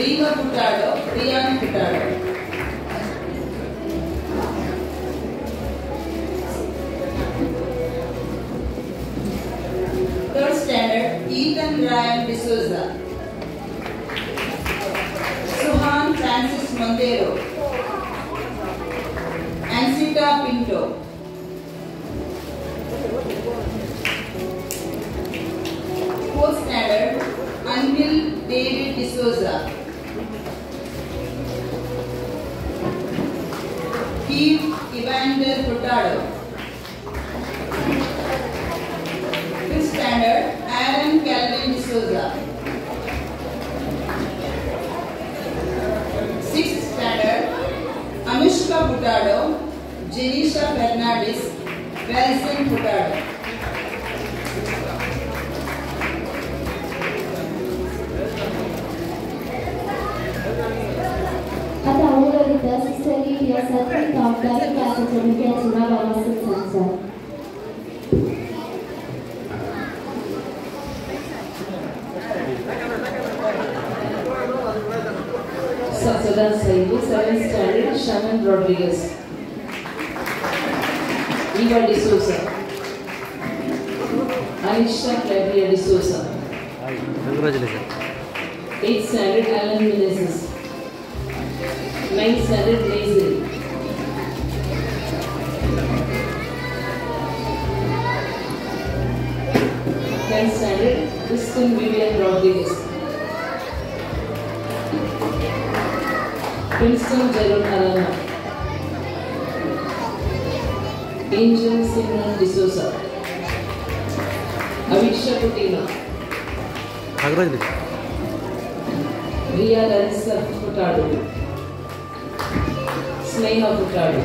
Riva Furtado, Rian Furtado. Brian D'Souza. Suhan Francis Montero. Ancita Pinto. Fourth standard, Anil David D'Souza. Steve Evander Furtado. Fifth standard, Aaron Calvin D'Souza. Sixth standard, Anushka Furtado, Jenisha Fernandez, Wilson Furtado. आता उर्वरित sister या सातवी कामगार क्लासेसच्या मुख्याचे नाव वाचून सांगा. Sada Saibu, 7th standard, Shannon Rodriguez. Eva D'Souza. Aisha Flavia D'Souza. Congratulations. 8th standard, Alan Menezes. 9th standard, Lazy. 10th standard, Kristen Vivian Rodriguez. Princeton Jerome Arana. Angel Simran D'Souza. Avisha Putina. Congratulations. Ria Larissa Furtado. Sneha Furtado.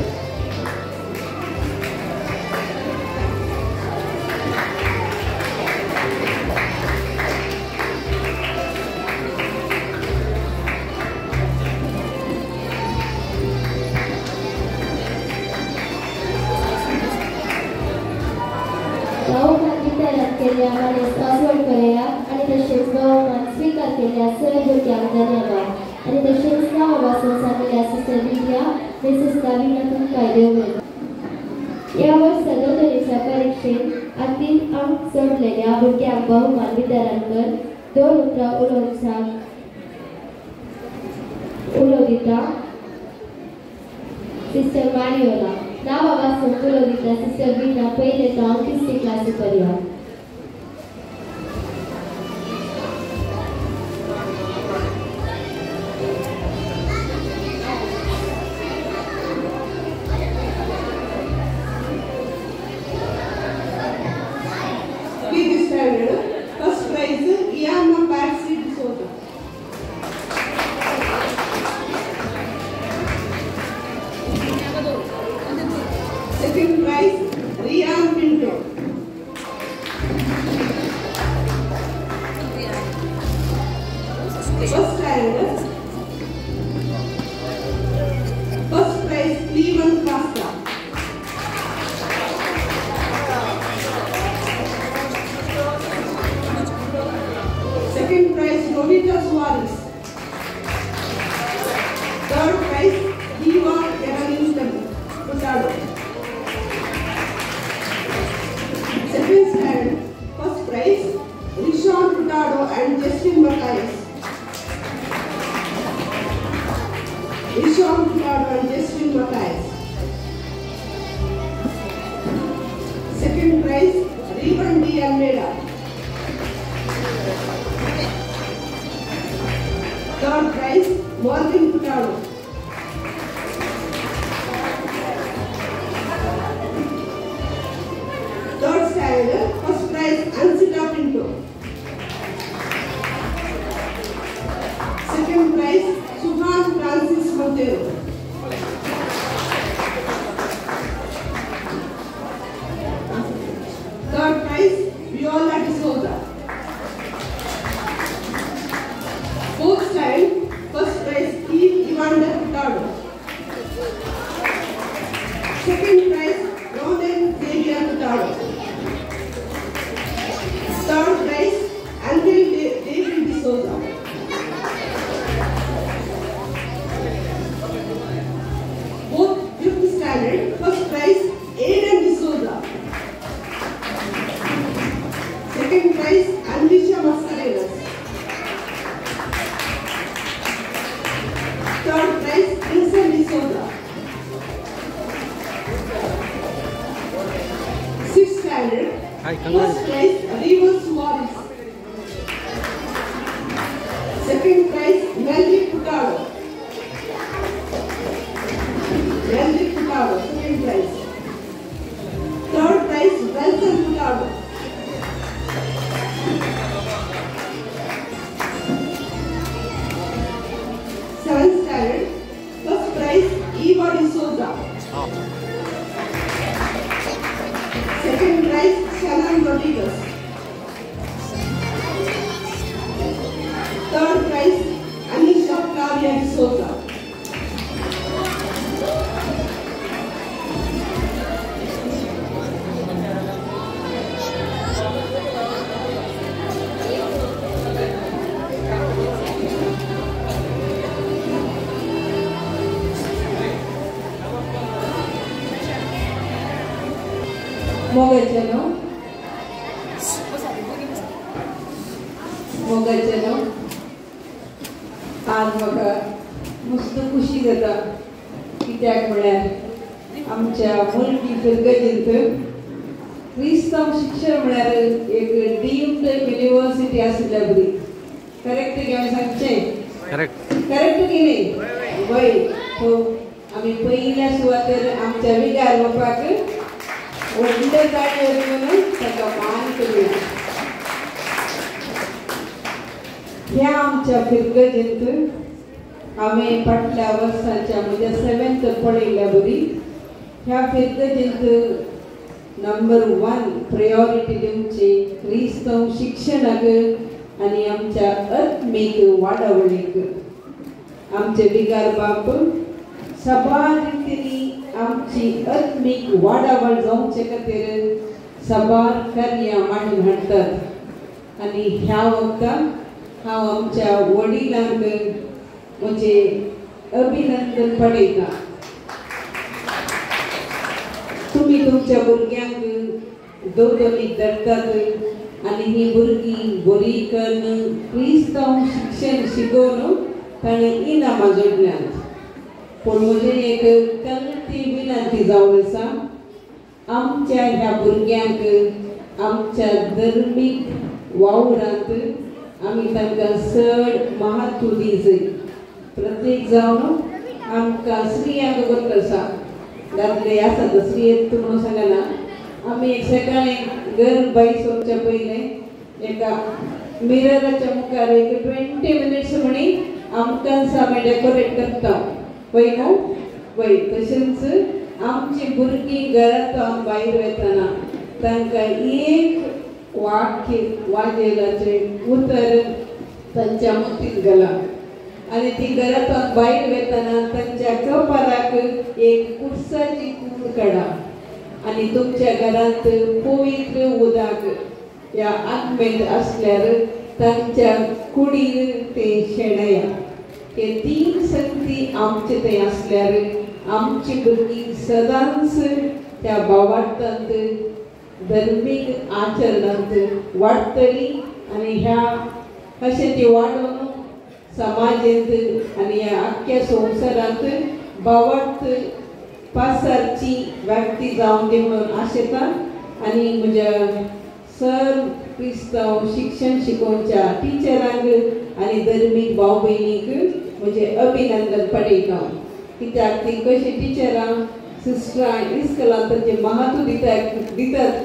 केल्याने असवड करूया आणि तसेच बहुमान स्वीकार केल्या सर्व भुरग्यांक धन्यवाद आणि तसेच नांव वाचून सांगलेल्या सिस्टर लिडिया मिसेस काविना तुमकां देव या वर्सा दोतोरेच्या परीक्षेत अंतिम अंक सोडलेल्या भुरग्यांक बहुमान वितरण कर 2 उतरां उलोदिता सिस्टर मारियोला नांव वाचून उलोदिता सिस्टर बीना पयले जावन 3री क्लासी पर्यंत. First prize, Iana Patsy D'Souza. Second prize, Rian Pinto. First prize, Cleveland Costa. Second prize, Ronita Suarez. Third prize, Eva Evanston Furtado. Second standard, first prize, Rishon Furtado and Justin Matthias. Rishon Furtado and Justin Matthias. Second prize, Rivan D. Almeida. Third prize, Morgan Furtado. Third standard, first prize, Ancita Pinto. Second prize, Suhan Francis Montero. Third prize, Viola D'Souza. Fourth stand, first prize, Steve Evander Furtado. Second prize, Ronan Xavier Furtado. First prize, Rivers Morris. Second prize, Melody Putado. Melody Putado, second prize. Third prize, Welson Putado. Seventh standard, first prize, Eva D'Souza. Second prize, Shannon Rodriguez. Third prize, Anisha Kavya D'Souza. मोगाचेनो आज म्हाका मस्त खुशी जाता कित्याक म्हळ्यार आमच्या मुलगी पिरगजींत क्रिस्तांव शिक्षण म्हळ्यार एक डीम्ड युनिवर्सिटी आसल्या बरी करेक्ट घेवन सांगचें करेक्ट की न्ही वय सो आमी पयल्या सुवातेर आमच्या विगार बापाक व्हडले गाडयो घेवन ताका मान करूया ह्या आमच्या पिरगजींत हांवें फाटल्या वर्साच्या म्हज्या 7th पळयल्या बरी ह्या पिरगजींत नंबर 1 प्रायोरिटी दिवची क्रिस्तांव शिक्षणाक आनी आमच्या आत्मीक वाडावळीक आमचे विगार बाप सबार रितीनी आमची आत्मीक वाडावळ जावचे खातीर सबार कार्यां मांडून हाडटात आनी ह्या वखदाक हांव आमच्या वडिलांक म्हणजे अभिनंदन पडयता तुमी तुमच्या भुरग्यांक दोतोनीक धरतात आनी ही भुरगीं बरी करून क्रिस्तांव शिक्षण शिकोवन ताणें इनामां जोडल्यांत पूण म्हजी एक कल्ती विनंती जावन आसा आमच्या ह्या भुरग्यांक आमच्या धर्मीक वावरांत आमी तांकां चड महत्व दिवचें प्रत्येक जावन आमकां स्त्रियांक बरं आसा दादले आसात स्त्रियेक म्हणून सांगना आमी एक सकाळीं घर बाई सोडच्या पयलें एका मिरराच्या मुखार एक 20 मिनिट्स म्हणी आमकां आमी डेकोरेट करता पळय न्हू पळय तशेंच आमची भुरगीं घरांतल्यान भायर वतना तांकां एक वाक्य वाजेलाचें उतर तांच्या मतींत घाला आनी ती घरांतल्यान भायर वतना तांच्या कपाळाक एक कुर्साची कूड काडा आनी तुमच्या घरांत पवित्र उदक ह्या आत्मेंत आसल्यार तांच्या कुडीर ते शेणया हे 3 संगती आमचे थंय आसल्यार आमची भुरगीं सदांच त्या भावार्थांत धर्मीक आचरणांत वाडटलीं आनी ह्या अशें ती वाडोवन समाजांत आनी ह्या आख्ख्या संवसारांत भावार्थ पासारची व्यक्ती जावन दी म्हणून आशेता आनी म्हज्या सर्व क्रिस्तांव शिक्षण शिकोवच्या टिचरांक आनी धर्मीक भाव भयणीक म्हजें अभिनंदन पडयता कित्याक ती कशी टिचरां सिस्टरां इस्कलांत तांचें महत्व दितात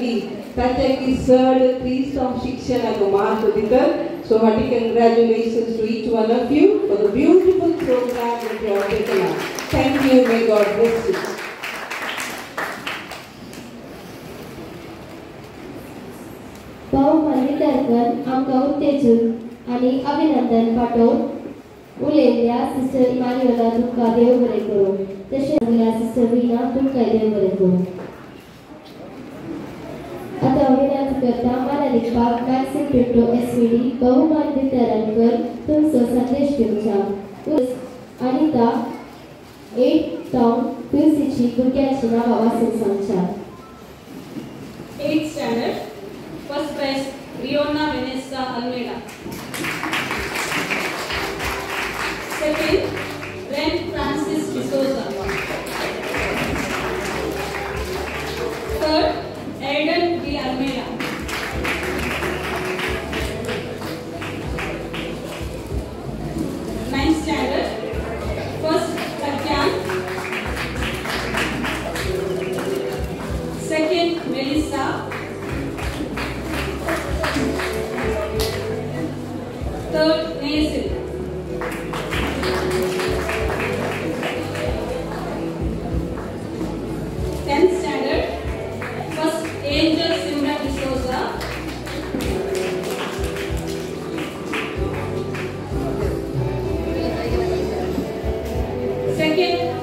की तांच्या की चड क्रिस्तांव शिक्षणाक महत्व दितात so hearty congratulations to each one of you for the beautiful programme that you have taken up. Thank you, may God bless you. भाऊ मान्यतायेकर आमकां उत्तेजन आनी अभिनंदन पाठोवन उलयल्ल्या सिस्टर इमान्युएला तुमकां देव बरें करूं तशेंच सिस्टर विना तुमकांय देव बरें करूं आतां विनंती करता माननीपाक मॅक्सिम पिंटो एसपीडी बहुमान वितरणकर तुमचो संदेश दिवचा अनिता 8 टाउन पिवसीची भुरग्यांची नांवां वाचून सांगच्या 8th standard first prize Riona Vanessa Almeida second Ren Francis D'Souza third Eden D Almeida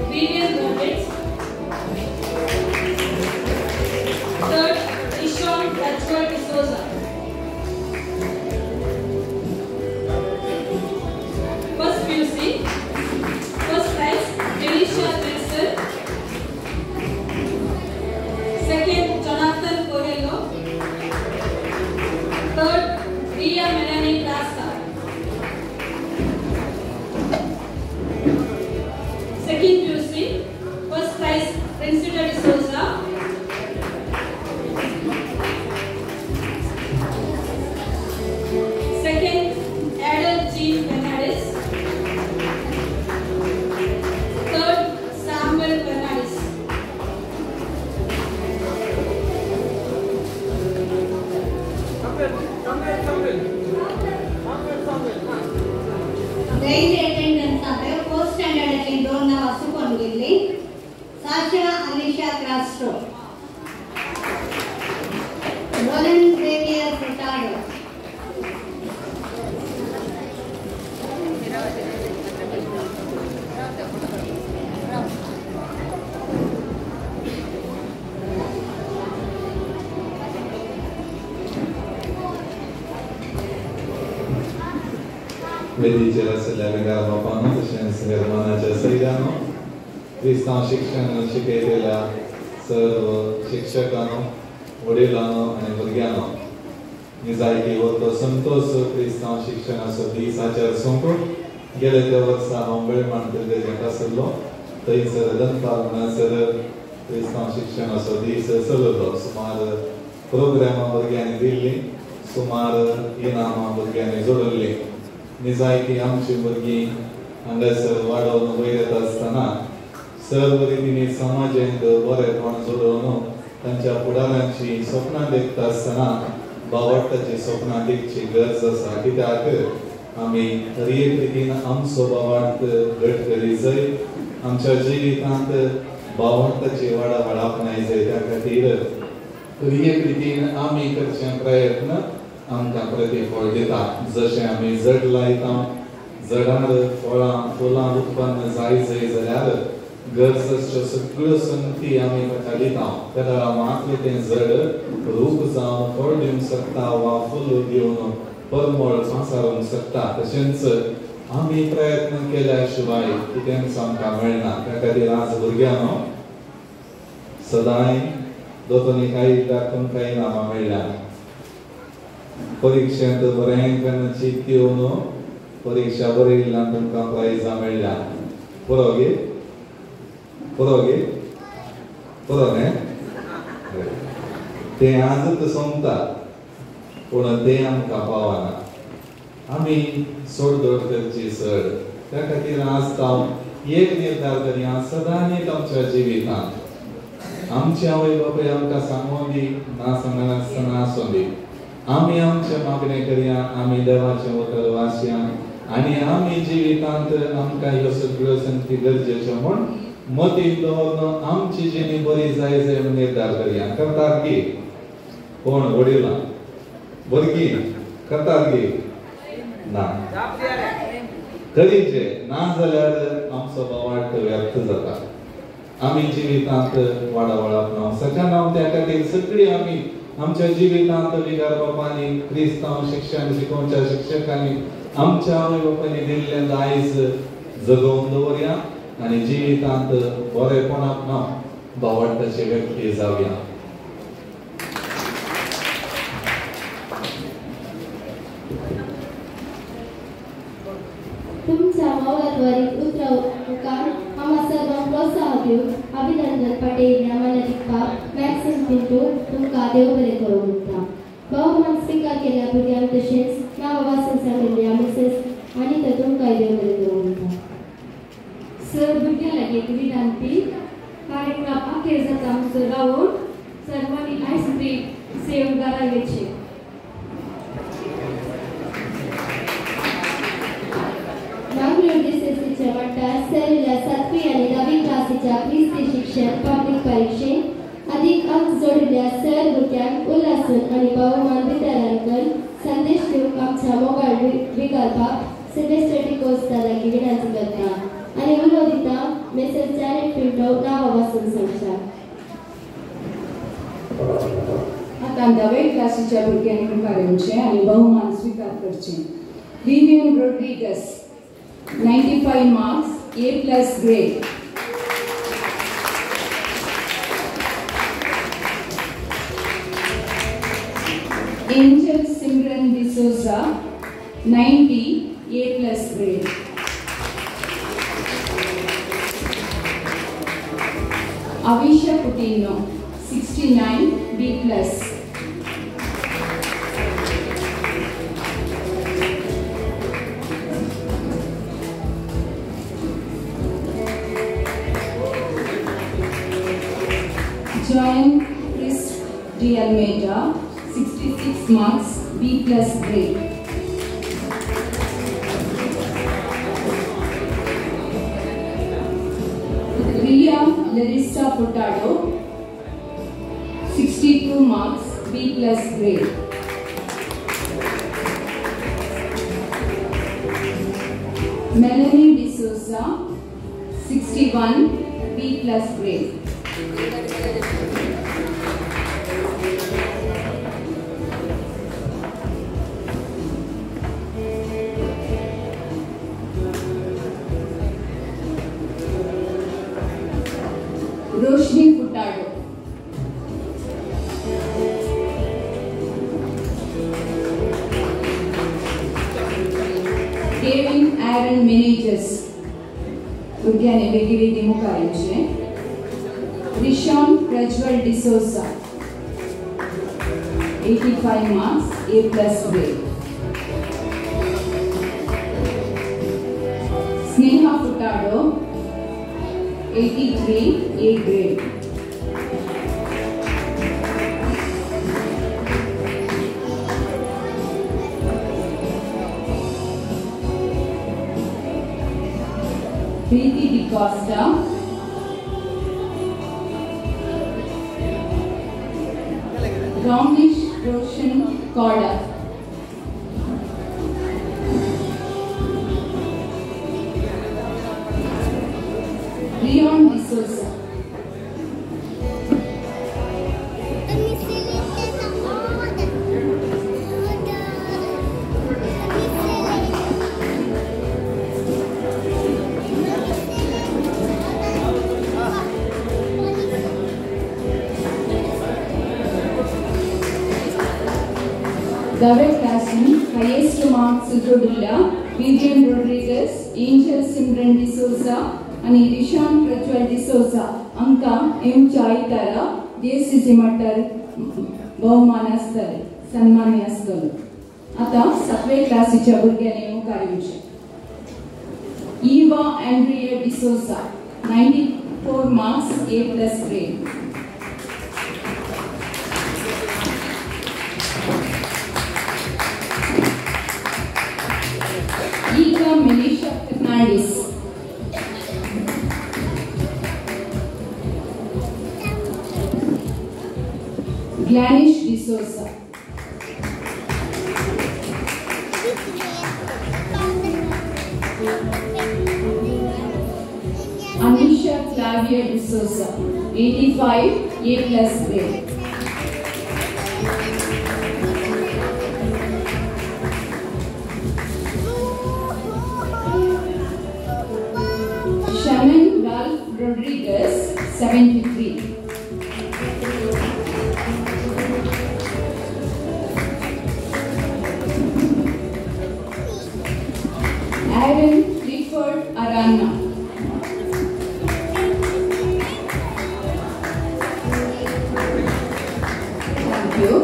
Vivian Roberts. Third, Ishon Rajwar D'Souza. First PUC. First prize, Alicia Wilson. Second, Jonathan Coelho. Third, Ria Melanie Plasta. Second PUC, first prize, Princita D'Souza. Second, Adel Jean Bernardes. Third, Samuel Bernardes. Daily attendance आहे first स्टँडर्डची 2 नाव चुकून गेली. Sasha Alisha क्रास्ट्रो. Rolan Xavier फुटाडो. वेदीचेर आशिल्ल्या बापानो तशेंच निर्माणाच्या सैरानो क्रिस्तांव शिक्षण शिकयलेल्या सर्व शिक्षकांनो वडिलांनो आनी भुरग्यांनो निजायकी हो तो संतोष क्रिस्तांव शिक्षणाचो दीस आचार सोंपून गेले त्या वर्सा हांव बेळमाणेंत आशिल्लो थंयसर दनपार म्हणसर क्रिस्तांव शिक्षणाचो दीस चललो. सुमार प्रोग्रामां भुरग्यांनी दिल्लीं, सुमार इनामां भुरग्यांनी जोडल्लीं. निजायकी आमची भुरगीं हांगासर वाडोवन वयत आसतना सर्व रितींनी समाजांत बरेपण जोडोवन तांच्या फुडारांची स्वप्नां देखता आसतना भावार्थाची स्वप्नां देखची गरज आसा. कित्याक आमी हर एक रितीन आमचो भावार्थ घट करी जाय, आमच्या जिवितांत भावार्थाची वाडा आपणाय जाय. त्या खातीर हर एक रितीन आमी करचे प्रयत्न आमकां प्रतिफळ दिता. जशें आमी जड लायता, जडार फळां फुलां उत्पन्न जाय जाल्यार गरजेच्यो सगळ्यो संगती आमी ताका दिता. तेन्ना मात्र तें जड रूप जावन फळ दिवंक शकता वा फूल दिवन परमळ पासारूंक शकता. तशेंच आमी प्रयत्न केल्या शिवाय कितेंच आमकां मेळना. त्या खातीर आज भुरग्यांनो सदांय दोतोनी कांय तुमकां इनामां मेळ्ळ्या. परीक्षेंत बरें चिंत येवन परीक्षा बरयल्ल्यान तुमकां प्रायजां मेळ्ळ्या. पुरो गे पुरो न्ही तें आजूच सोंपता पूण तें आमकां पावना. आमी सोडधोड करची चड. त्या खातीर आज हांव एक निर्धार करया सदांच आमच्या जिवितांत आमचे आवय बापूय आमकां सांगून दी ना सांगनासतना आसूं दी. आमी आमचे मागणें करया, आमी देवाचें वचन वाचया आनी आमी जिवितांत आमकां ह्यो सगळ्यो संगती गरजेच्यो म्हूण मतींत दवरून आमची जिणी बरी जाय म्हूण निर्धार करया. करतात गे कोण वडिलां भुरगीं करतात गे ना करीचे ना जाल्यार आमचो भावार्थ व्यर्थ जाता. आमी जिवितांत वाडा आपणावंक शकना. त्या खातीर सगळीं आमी आमच्या जिवितांत विगार बापांनी क्रिस्तांव शिक्षण शिकोवच्या शिक्षकांनी आमच्या आवय बापांनी दिल्लें दायज जगोवन दवरया आनी जिवितांत बरेपण आपणाव भावार्थाचे व्यक्ती जावया. तुमच्या मौलाद्वारे उतरवकार आम्हा सर्वांक प्रोत्साहन दिवंक अभिनंदन पटेल ह्या मानदिकपाक मॅक्सिम पिंटू तुमकां देव बरें करूं म्हणटा. भोवमान स्विकार केल्या भुरग्यांक तशेंच नांवां वाचून सांगिल्ल्या मिसेस आनी तर तुमकांय देव बरें करूं म्हणटा. सर भुरग्यां लागीं विनंती कार्यक्रम अखेर जाता म्हणसर रावून सर्वांनी आयस्क्रीम सेव करायचे. मंगळूर DCCच्या वाठार चलिल्ल्या 7वी आनी 10वी क्लासीच्या क्रिस्ती शिक्षण पब्लीक परीक्षेंत अधिक अंक जोडिल्ल्या सर भुरग्यांक उल्हासून आनी भोवमान वितरण करून संदेश दिवंक आमच्या मोगाळ विकल्पाक सिल्वेस्टर डिकोस्टा लागीं विनंती करता. आनी उलो दिता मेसेज जॅनेट पिंटो नावापासून सांगता. आता 10वी क्लासीच्या भुरग्यांनी मुखार येवचें आनी बहुमान स्वीकार करचें. Vivian Rodrigues 95 marks, A+ grade. Angel Simran D'Souza 90, A+ grade. Avisha Coutinho 69, B+. Joan Chris D. Almeida 66 marks, B+ grade. Ria Larissa Furtado 62 marks, B+ grade. Melanie D'Souza 61, B+ grade. Roshni Furtado. Kevin Aaron Meneges. Urgiane Begiri Mukarinche. Rishon Prajwal D'Souza 85 marks, A+ grade. Sneha Furtado 83, A grade. Preeti D'Costa Ramesh Roshan Koda Leon D'Souza David Casson, highest marks Jodilla, Vivian Rodriguez, Angel Simran D'Souza, and Rishon Prajwal D'Souza, Anka M. Chaitara, DSCC Matar, Baumanastal, Sanmaniastal. Ata, 7th classच्या भुरग्यांनी मुखार येवचें. Eva Andrea D'Souza, 94 marks, A+ grade. Ika Melisha Fernandez. Glanish D'Souza. Anisha Flavia D'Souza 85, A+ grade. Shaman Ralph Rodriguez 73. Aaron Clifford Arana. Thank you.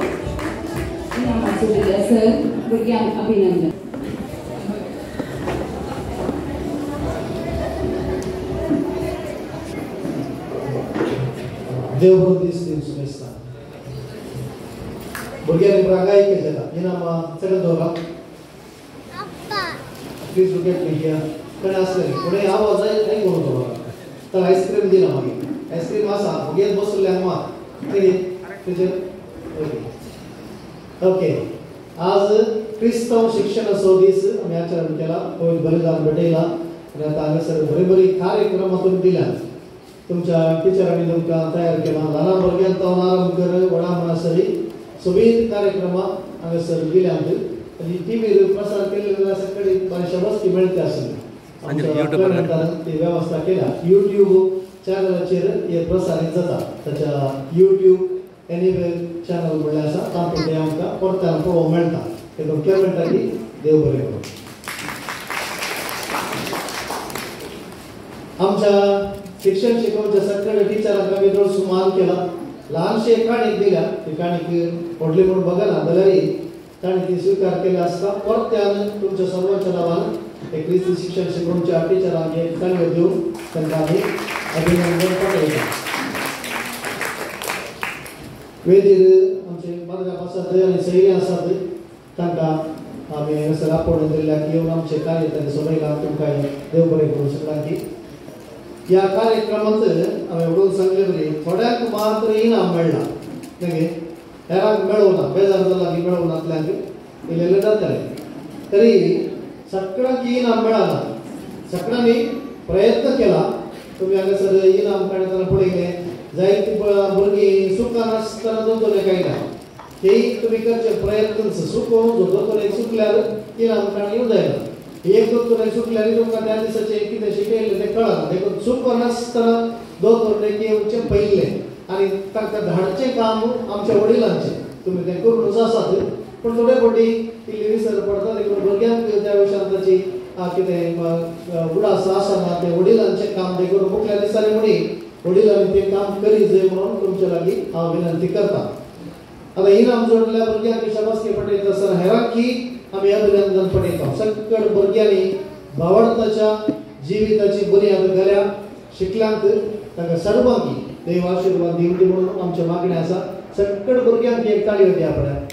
Inamachu Dilla sir, Burgyan Abhinandan. Deus Deus Mesta. Burgyan Bragai Kejala. Inama Segadora. Please look at me here. Kanasari. Today I was I go to the ice cream dinner. Ice cream asa. Burgyan boss lehma. Okay. Okay. आज क्रिस्ताव शिक्षण सोदीस आम्ही आचरण केला Covid बलिदान भेटेला आनी आतां हांगासर बरी बरी कार्यक्रमां तुमी दिल्यात तुमच्या टिचरांनी तुमकां तयार केला ल्हान भुरग्यांक आरंभ कर व्हडा म्हणसरी सगळी कार्यक्रमां हांगासर दिल्यात आनी टीव्हीर प्रसार केले जाल्यार सगळे बरेचशे वस्ती मेळटे आसले ती वेवस्था केल्या यूट्यूब चॅनलाचेर हे प्रसारीत जाता ताच्या यूट्यूब एनीवेर चॅनल म्हणल्यार आसा तातूंत ते आमकां परत्यान पळोवंक मेळटा देखून ते म्हणटा की देव बरें करूं. आमच्या शिक्षण शिकोवच्या सगळ्या टिचरांक आमी चड मान केला ल्हानशी एक काणीक दिल्या ती काणीक व्हडली म्हणून बघना जाल्यारय ताणें ती स्विकार केली आसता परत्यान तुमच्या सर्वांच्या नांवान एक क्रिस्ती शिक्षण शिकोवच्या टिचरांक एक ताळयो दिवन तांकां आमी अभिनंदन पाठयता. वेदीर आमचे बांगड्याक आसात आनी सयरी आसात तांकां आमी हांगासर आपोवण दिल्ल्याक येवन आमचे कार्य तांणी सोडयलां तुमकां देव बरें करूं सगळ्यांक. ह्या कार्यक्रमांत हांवें उडोवन सांगलें बरी थोड्यांक मात्र इनाम मेळना तेगे हेरांक मेळोवना बेजार जाला की मेळोवनातल्यांक इल्लें जातालें तरी सगळ्यांक इनाम मेळना सगळ्यांनी प्रयत्न केला. तुमी हांगासर इनाम काडटना पळयलें जायती भुरगीं सुखान आसतना दोतोर काडटा तेय तुमी करचे प्रयत्न सुकोवन दोतोर सुकल्यार इनाम काडून येवं जायना एक दोतोर सुकल्यार तुमकां त्या दिसाचें कितें शिकयलें तें कळना देखून चुकोन आसतना दोतोर येवचें पयलें आनी तांकां धाडचें काम आमच्या वडिलांचें तुमी तें करूनच आसात पूण थोडे फावटी इल्ली विसर पडटा देखून भुरग्यांक त्या विशयान ताची कितें उडास आसना तें वडिलांचें काम देखून मुखल्या दिसांनी म्हणी वडिलांनी तें काम करी जाय म्हणून तुमचे लागीं हांव विनंती करता. आतां इनाम जोडल्या भुरग्यांक शाबासकी पटयता आसतना हेरांकी आमी अभिनंदन पटयता. सगळ्या भुरग्यांनी भावार्थाच्या जिविताची बुरयाद घाल्या शिकल्यांक तांकां सर्वांकी देव आशिर्वाद दिवं दी म्हणून आमचें मागणें आसा. सगळ्या भुरग्यांक एक ताळयो दिया पळय.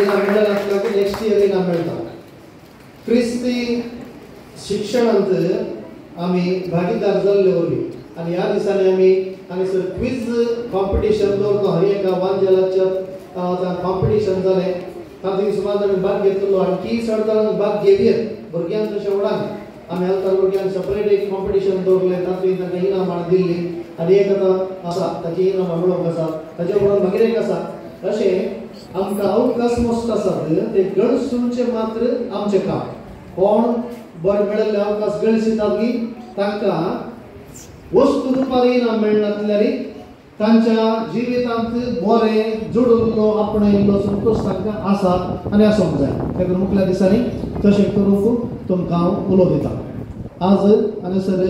इनाम मेळनातल्यांक नेक्स्ट इयर इनाम मेळटा. क्रिस्ती शिक्षणांत आमी भागीदार जाल्ले वरवीं आनी ह्या दिसांनी आमी हांगासर क्विज कॉम्पिटिशन दवरता. हर एका वांजेलाच्या कॉम्पिटिशन जालें तातूंत सुमार आमी भाग घेतलो आनी 30 अडचणांक भाग घेवयेत भुरग्यांक तशें उडाक आमी हलकार भुरग्यांक सेपरेट एक कॉम्पिटिशन दवरलें तातूंत तांकां इनामां दिल्लीं आनी एक आतां आसा ताची इनामां मेळोवंक आसा ताचे उपरांत मागीर एक आसा. अशें आमकां अवकाश मोस्ट आसात ते गळसूंचे मात्र आमचें काम कोण बरें मेळिल्ले अवकाश गळसितात की तांकां वस्तू रुपार इनाम मेळनातल्यार तांच्या जिवितांत बरें जोडुल्लो आपणयल्लो संतोश तांकां आसा आनी आसूंक जाय. देखून मुखल्या दिसांनी तशें करूंक तुमकां हांव उलो दितां. आज हांगासर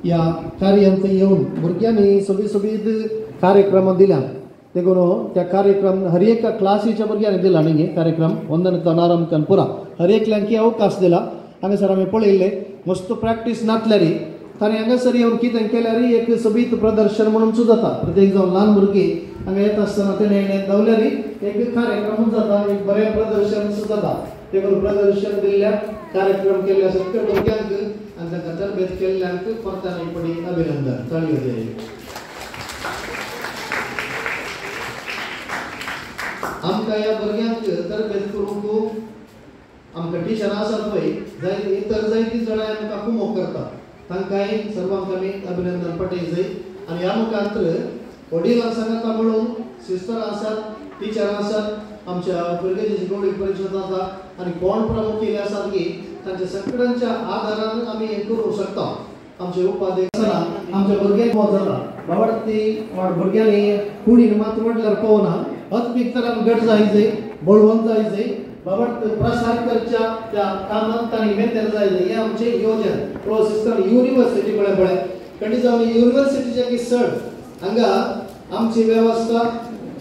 ह्या कार्यांत येवन भुरग्यांनी सगळीं कार्यक्रमां दिल्यात देखून त्या कार्यक्रम हर एका क्लासीच्या भुरग्यांनी दिला न्ही कार्यक्रम वंदन नारायण पुरा हर एकल्यांक अवकाश दिला. हांगासर आमी पळयलें मस्त प्रॅक्टीस नातल्यार ताणें हांगासर येवन कितें केल्यार एक सोबीत प्रदर्शन म्हणून जाता. प्रत्येक जावन ल्हान भुरगीं हांगा येता आसतना तेणें धांवल्यार एक कार्यक्रम जाता एक बरें प्रदर्शन जाता. देखून प्रदर्शन दिल्ल्या कार्यक्रम केल्ल्या सगळ्या भुरग्यांक आनी तांकां तरबेत केल्ल्यांक परतांनी अभिनंदन ताळयो दिले. आमकां ह्या भुरग्यांक तरबेत करूंक आमकां टिचरां आसात पळय जायती इतर जायतीं जाणां आमकां कुमोग करतात तांकांय सर्वांक आमी अभिनंदन पटय जाय. आनी ह्या मुखांत वडिलां सांगता म्हणून सिस्टर आसात टिचरां आसात आमच्या भुरग्यांची शिकोवणी परीक्षा जाता आनी कोण प्रमुख केले आसात की तांच्या सगळ्यांच्या आदारान आमी हें करूंक शकता. आमचे उपाध्यक्ष आमच्या भुरग्यांक मत जाला बाबती भुरग्यांनी कुडीन मात म्हटल्यार पळोवना अत्मीक तरान गट जाय जाय बळवंत जाय जाय बाबा प्रसार करच्या त्या कामांत तांणी मेतेर जाय जाय हें आमचें योजन प्रोसिस्टम युनिवर्सिटी कडेन पळय कडी जावन युनिवर्सिटीचे की सण हांगा आमची वेवस्था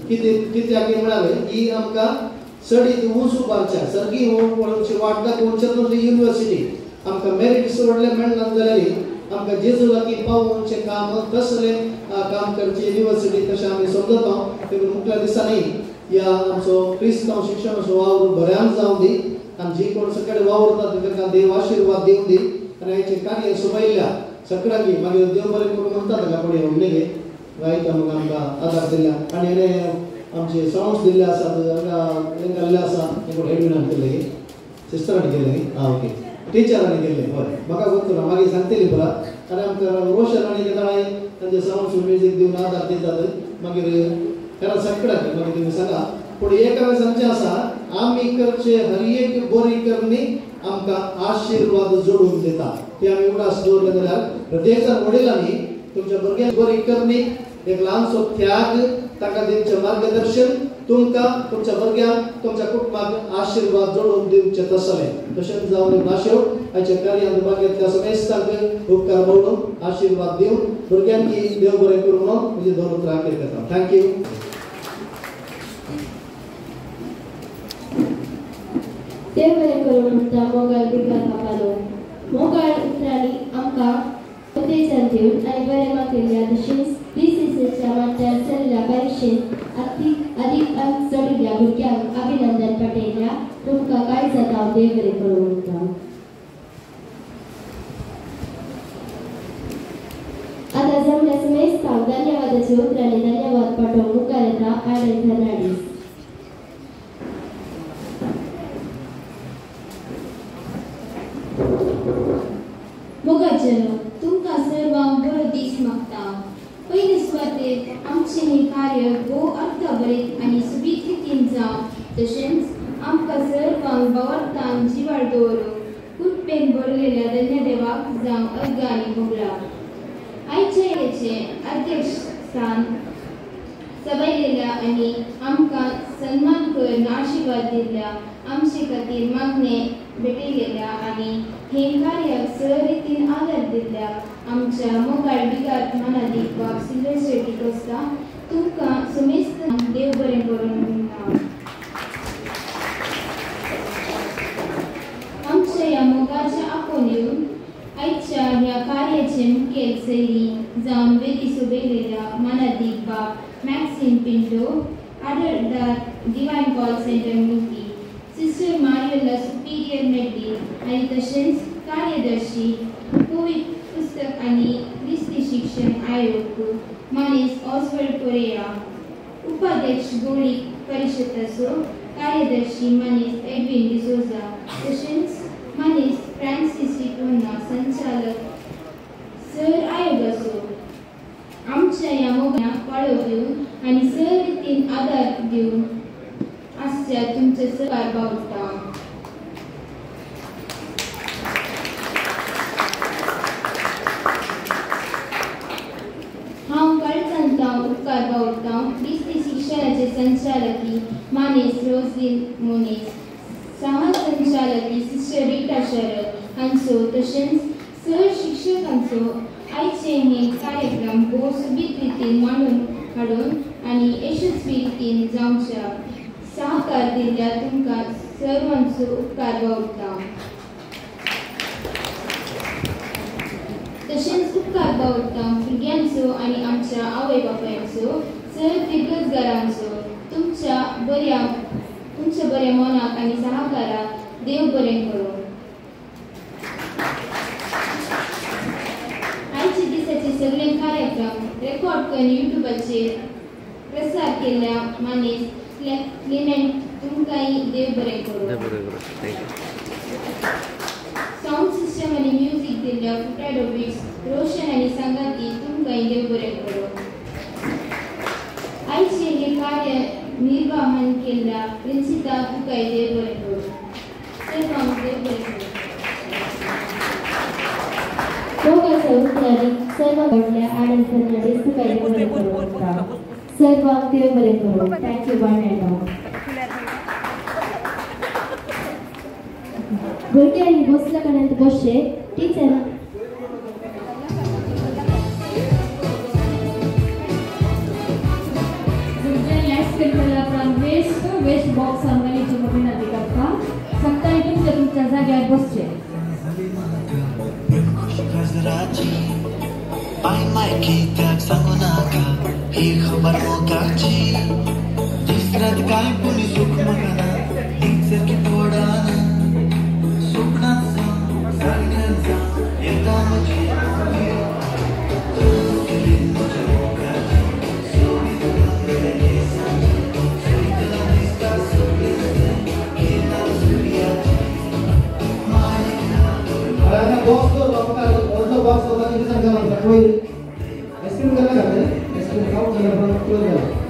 कित्याक म्हळ्यार ही आमकां सडीत ऊस उबारच्या सर्गी होवची वाट दाखोवचे युनिवर्सिटी आमकां मेरिट सोडले मेळना जाल्यार आमकां जेजू लागीं पावोवचें काम कसलें काम करचें युनिवर्सिटी तशें आमी समजता. देखून मुखल्या दिसांनी ह्या आमचो क्रिस्तांव शिक्षणाचो वावर बऱ्यान जावं दी आनी जी कोण सगळे वावरतात तांकां देव आशिर्वाद दिवं दी आनी हेचें कार्य सोबयल्या सगळ्यांक मागीर देव बरें करूं म्हणटा ताका फुडें उरलेले जायत्या मग आमकां आदार दिल्या आनी हेणें आमचे सॉंग्स दिल्ले आसात हांगा घाल्ले आसा देखून हेडविनान केले. सिस्टरांनी गेले न्ही ओके टीचरांनी गेले हय म्हाका गोंतलो मागीर सांगतली बरा आनी आमकां रोशन आनी केदाळे तांचे साऊंड म्युजीक दिवन आदार दितात मागीर केन्ना संकटाक मागीर तुमी सांगा पूण एका वेळेस आमचें आसा आमी करचे हर एक बरी करणी आमकां आशिर्वाद जोडून दिता ते आमी उगडास दवरले जाल्यार प्रत्येक जण वडिलांनी तुमच्या भुरग्यांक बरी करणी एक ल्हानसो त्याग ताका दिवचें मार्गदर्शन तुमकां तुमच्या भुरग्यांक तुमच्या कुटुंबाक आशिर्वाद जोडून दिवचें तसलें तशेंच जावन नाशेव आयच्या कार्यांत भाग घेतल्या समेस्तांक उपकार मोडून आशिर्वाद दिवन भुरग्यांकी देव बरें करूं म्हणून म्हजी दोन उतरां अखेर करता थँक्यू देव बरें करूं म्हणटा मोगाळ बिगर बापालो मोगाळ उतरांनी आमकां उत्तेजन दिवन आनी बरें मागयल्या तशेंच DCCच्या वांट्यार चल्ल्या परीक्षेंत अदीक अंक जोडिल्ल्या भुरग्यांक अभिनंदन पटयल्या तुमकां काळजात हांव देव बरें करूं म्हणटा आतां जमल्या समेस्तांक धन्यवादाचे उतरांनी धन्यवाद पाठोवंक मुखार येता आयडन फर्नांडीस मोगाचेलो तुमकां सर्वांक बरो दीस मागता पयले सुवातेर आमचें हें कार्य भोव अर्थभरीत आनी सुबीत रितीन जावं तशेंच आमकां सर्वांक बावरतान जिवाळ दवरूंक कुटपेन भरलेल्या धन्यदेवाक जावं अर्घ आनी मोगलाक आयच्या हेचें अध्यक्षस्थान सवयलेल्या आनी आमकां सन्मान करून आशिर्वाद दिल्ल्या आमचे खातीर मागणे भेटयलेल्या आनी हे कार्याक सहरितीन आदार दिल्ल्या आमच्या मोगाळ बिगार मानादीक बाब सिल्वेस्टर डिकोस्टा तुमकां समेस्त देव बरें करून म्हणटा आमच्या ह्या मोगाच्या आपोवन येवन आयच्या ह्या कार्याचे मुखेल सैरी जावन वेदी सोबयलेल्या मानादीक बाब मॅक्सिम पिंटो आदरदार डिवायन कॉल सेंटर मुर्ती सिस्टर मारियोला सुपिरियर मेड्डी आनी तशेंच कार्यदर्शी पवित्र पुस्तक आनी क्रिस्ती शिक्षण आयोग मानेस ऑस्वर्ड कोरेया उपाध्यक्ष गोळी परिशदाचो कार्यदर्शी मानेस एडविन डिसोजा तशेंच मानेस फ्रांसीस रिटोना संचालक सर आयोगाचो आमच्या ह्या मोगाक वाडो दिवन आनी सहरितीन आदार दिवन आसच्या तुमचे सहकार बावटा हांव काळजांतां उपकार बावटा क्रिस्ती शिक्षणाचे संचालकी मानेस रोझलिन मोनेस सहसंचालकी सिस्टर रिटा शरद हांचो तशेंच सर शिक्षकांचो आयचे हे कार्यक्रम भोव सुबीत रितीन मांडून हाडून आनी यशस्वी रितीन जावच्या सहकार दिल्ल्या तुमकां सर्वांचो उपकार बावटा तशेंच उपकार बावटा भुरग्यांचो आनी आमच्या आवय बापायांचो सर दिग्गजगारांचो तुमच्या बऱ्या मनाक आनी सहकाराक देव बरें करूं आयचे दिसाचे सगळे कार्यक्रम रेकॉर्ड करून युट्यूबाचेर प्रसार केल्या मानेस क्लिमेंट तुमकांय देव बरें करूं साऊंड सिस्टम आनी म्युजीक दिल्ल्या फुटाडो बिट्स रोशन आनी सांगाती तुमकांय देव बरें करूं आयचे हे कार्य निर्वाहन केल्ल्या प्रिन्सिता तुकांय देव बरें करूं सर्वांक देव बरें करूं मोगाच्या उतरांनी सर्व घडल्या आयडन फर्नांडीस तुकांय देव बरें करूं म्हणटा सर्वांक देव बरें करूं थँक्यू वन एंड ऑल भुरग्यांनी बसल्या कारणांत बसचे टीचर वेस्ट बॉक्स अंगणीची विनंती करता सकाळी तुमच्या जाग्यार बसचे सांगू नाका ही खबर मोगाची तिसऱ्यात काय कोणी सुख मगना सारखी पडाना सुखनाचा सारख्यांचा येता म्हजी बॉक्स जो अर्धो बॉक्स होता किती सांगा मला होईल आईस्क्रीम करायला घातले आईस्क्रीम खाऊ झालं पण क्लोज झालं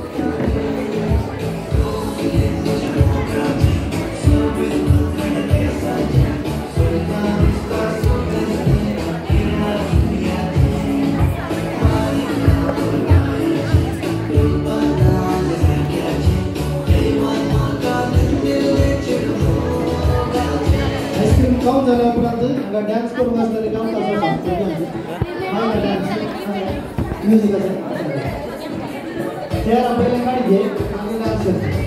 खाऊन झाल्यापर्यंत अंगा डान्स करून असणारे काम म्युझिक आपल्याला काढते आणि डान्स करते